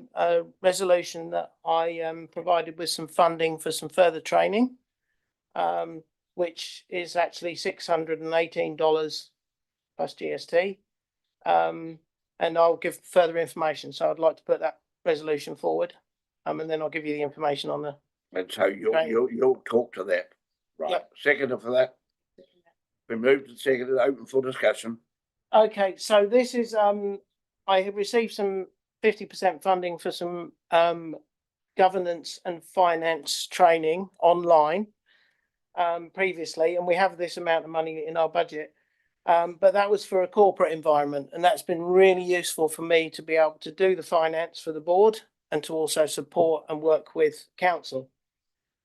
resolution that I provided with some funding for some further training, which is actually $618 plus GST. And I'll give further information. So I'd like to put that resolution forward. And then I'll give you the information on the. And so you'll talk to that. Right. Yep. Seconder for that. Been moved and seconded, open for discussion. Okay, so this is, I have received some 50% funding for some governance and finance training online previously, and we have this amount of money in our budget. But that was for a corporate environment, and that's been really useful for me to be able to do the finance for the board and to also support and work with council.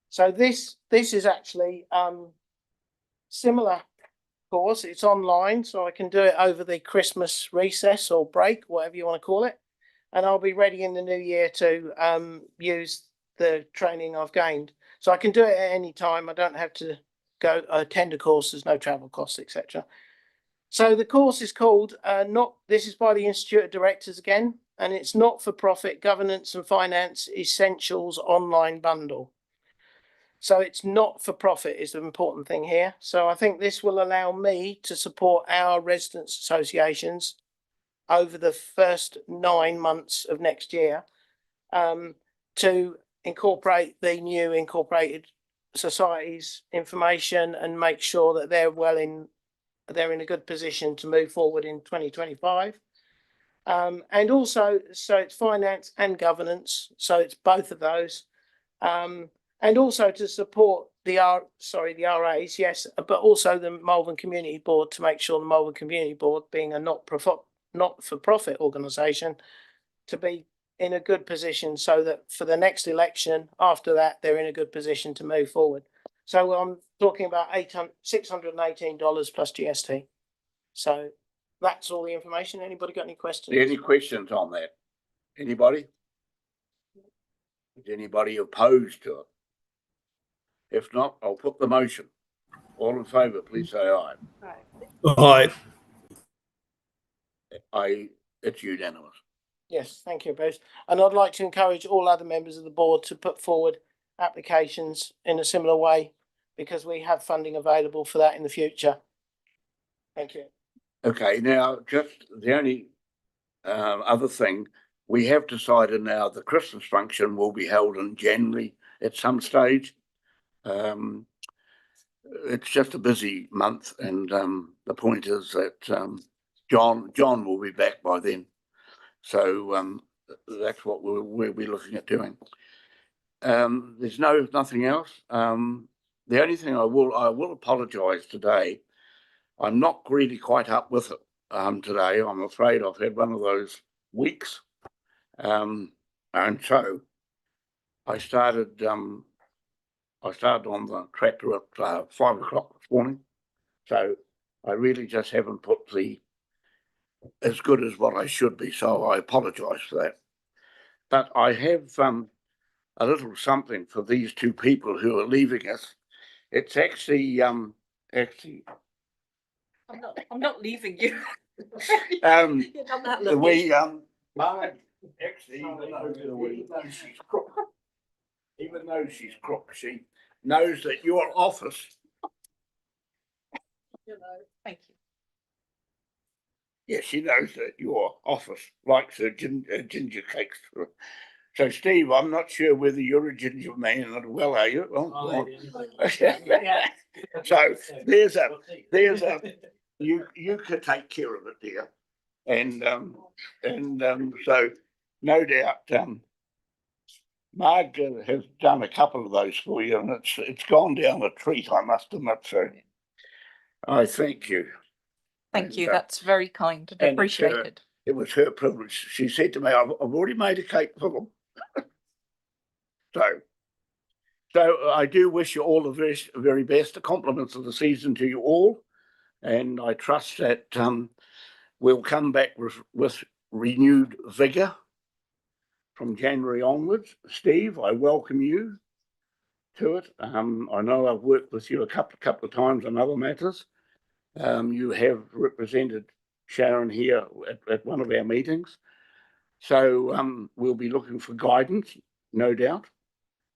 So this is actually similar course. It's online, so I can do it over the Christmas recess or break, whatever you want to call it. And I'll be ready in the new year to use the training I've gained. So I can do it at any time. I don't have to go attend a course. There's no travel costs, etc. So the course is called this is by the Institute of Directors again, and it's Not for Profit Governance and Finance Essentials Online Bundle. So it's not for profit is the important thing here. So I think this will allow me to support our residents associations over the first 9 months of next year to incorporate the new incorporated societies information and make sure that they're in a good position to move forward in 2025. And also, so it's finance and governance. So it's both of those. And also to support the RAs, yes, but also the Malvern Community Board to make sure the Malvern Community Board, being a not-for-profit organisation, to be in a good position so that for the next election, after that, they're in a good position to move forward. So I'm talking about $618 plus GST. So that's all the information. Anybody got any questions? Any questions on that? Anybody? Is anybody opposed to it? If not, I'll put the motion. All in favour, please say aye. Aye. It's unanimous. Yes, thank you, Bruce. And I'd like to encourage all other members of the board to put forward applications in a similar way because we have funding available for that in the future. Thank you. Okay, now just the only other thing, we have decided now the Christmas function will be held in January at some stage. It's just a busy month, and the point is that John will be back by then. So that's what we'll be looking at doing. There's nothing else. The only thing I will apologise today. I'm not really quite up with it today. I'm afraid I've had one of those weeks, and so I started on the tractor at 5 o'clock this morning. So I really just haven't put as good as what I should be. So I apologise for that. But I have a little something for these two people who are leaving us. It's actually I'm not leaving you. Even though she's crook, she knows that your office. Thank you. Yeah, she knows that your office likes her ginger cakes. So, Steve, I'm not sure whether you're a ginger man as well, are you? Well, so there's a you could take care of it, dear, and so no doubt Marg has done a couple of those for you, and it's gone down a treat, I must admit. So I thank you. Thank you. That's very kind and appreciated. It was her privilege. She said to me, I've already made a cake for them. So I do wish you all the very, very best. The compliments of the season to you all. And I trust that we'll come back with renewed vigour from January onwards. Steve, I welcome you to it. I know I've worked with you a couple of times on other matters. You have represented Sharon here at one of our meetings. So we'll be looking for guidance, no doubt,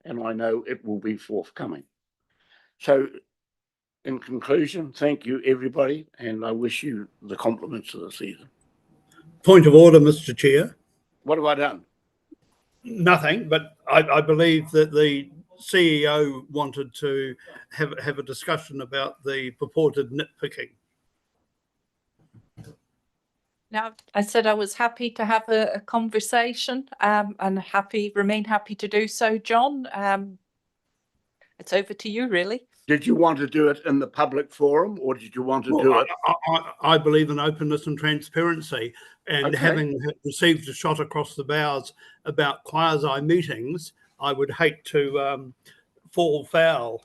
and I know it will be forthcoming. So in conclusion, thank you, everybody, and I wish you the compliments of the season. Point of order, Mr. Chair. What have I done? Nothing, but I believe that the CEO wanted to have a discussion about the purported nitpicking. Now, I said I was happy to have a conversation, and remain happy to do so, John. It's over to you, really. Did you want to do it in the public forum, or did you want to do it? I believe in openness and transparency, and Okay. having received a shot across the bows about quasi meetings, I would hate to fall foul.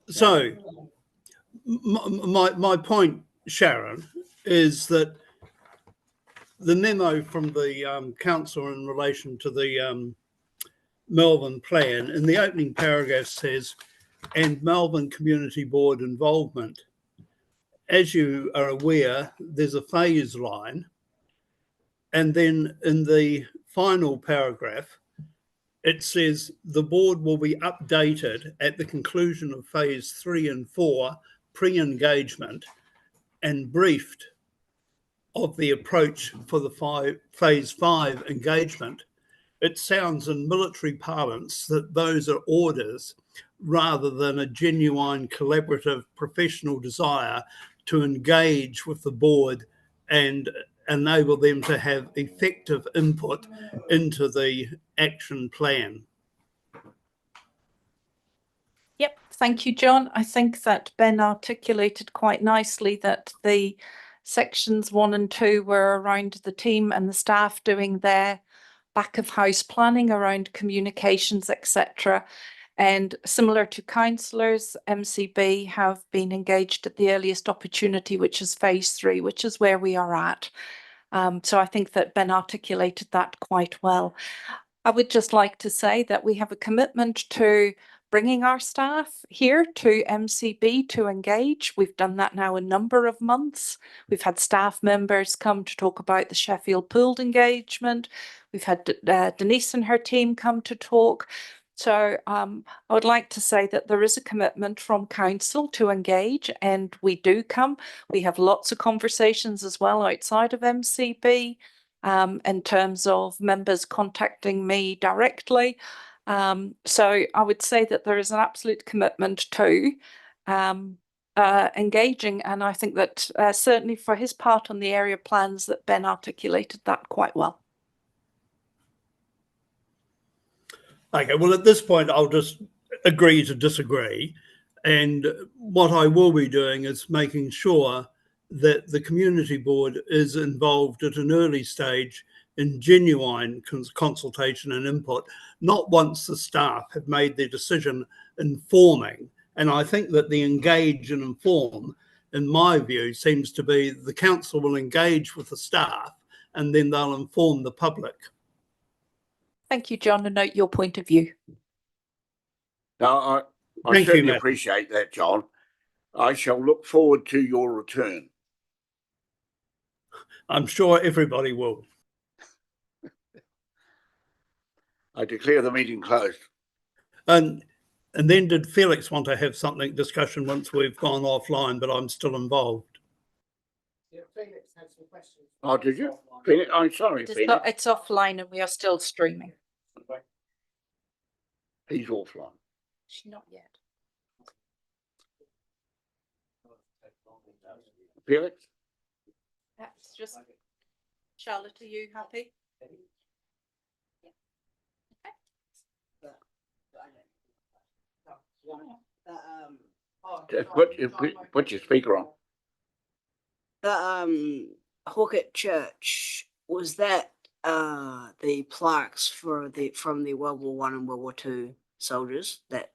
So my point, Sharon, is that the memo from the council in relation to the Malvern plan in the opening paragraph says, and Malvern Community Board involvement. As you are aware, there's a phase line. And then in the final paragraph, it says the board will be updated at the conclusion of phase 3 and 4 pre-engagement and briefed of the approach for the phase 5 engagement. It sounds in military parlance that those are orders rather than a genuine collaborative professional desire to engage with the board and enable them to have effective input into the action plan. Yep, thank you, John. I think that Ben articulated quite nicely that the sections 1 and 2 were around the team and the staff doing their back of house planning around communications, etc. And similar to councillors, MCB have been engaged at the earliest opportunity, which is phase 3, which is where we are at. So I think that Ben articulated that quite well. I would just like to say that we have a commitment to bringing our staff here to MCB to engage. We've done that now a number of months. We've had staff members come to talk about the Sheffield pooled engagement. We've had Denise and her team come to talk. So I would like to say that there is a commitment from council to engage, and we do come. We have lots of conversations as well outside of MCB in terms of members contacting me directly. So I would say that there is an absolute commitment to engaging, and I think that certainly for his part on the area plans that Ben articulated that quite well. Okay, well, at this point, I'll just agree to disagree. And what I will be doing is making sure that the community board is involved at an early stage in genuine consultation and input, not once the staff have made their decision informing. And I think that the engage and inform, in my view, seems to be the council will engage with the staff and then they'll inform the public. Thank you, John, and note your point of view. Now, I certainly appreciate that, John. I shall look forward to your return. I'm sure everybody will. I declare the meeting closed. And then did Felix want to have something discussion once we've gone offline, but I'm still involved? Yeah, Felix had some questions. Oh, did you? Felix, I'm sorry, Felix. It's offline and we are still streaming. He's offline. Not yet. Felix? That's just Charlotte, are you happy? Put your speaker on. The Hawkett Church, was that the plaques from the World War I and World War II soldiers that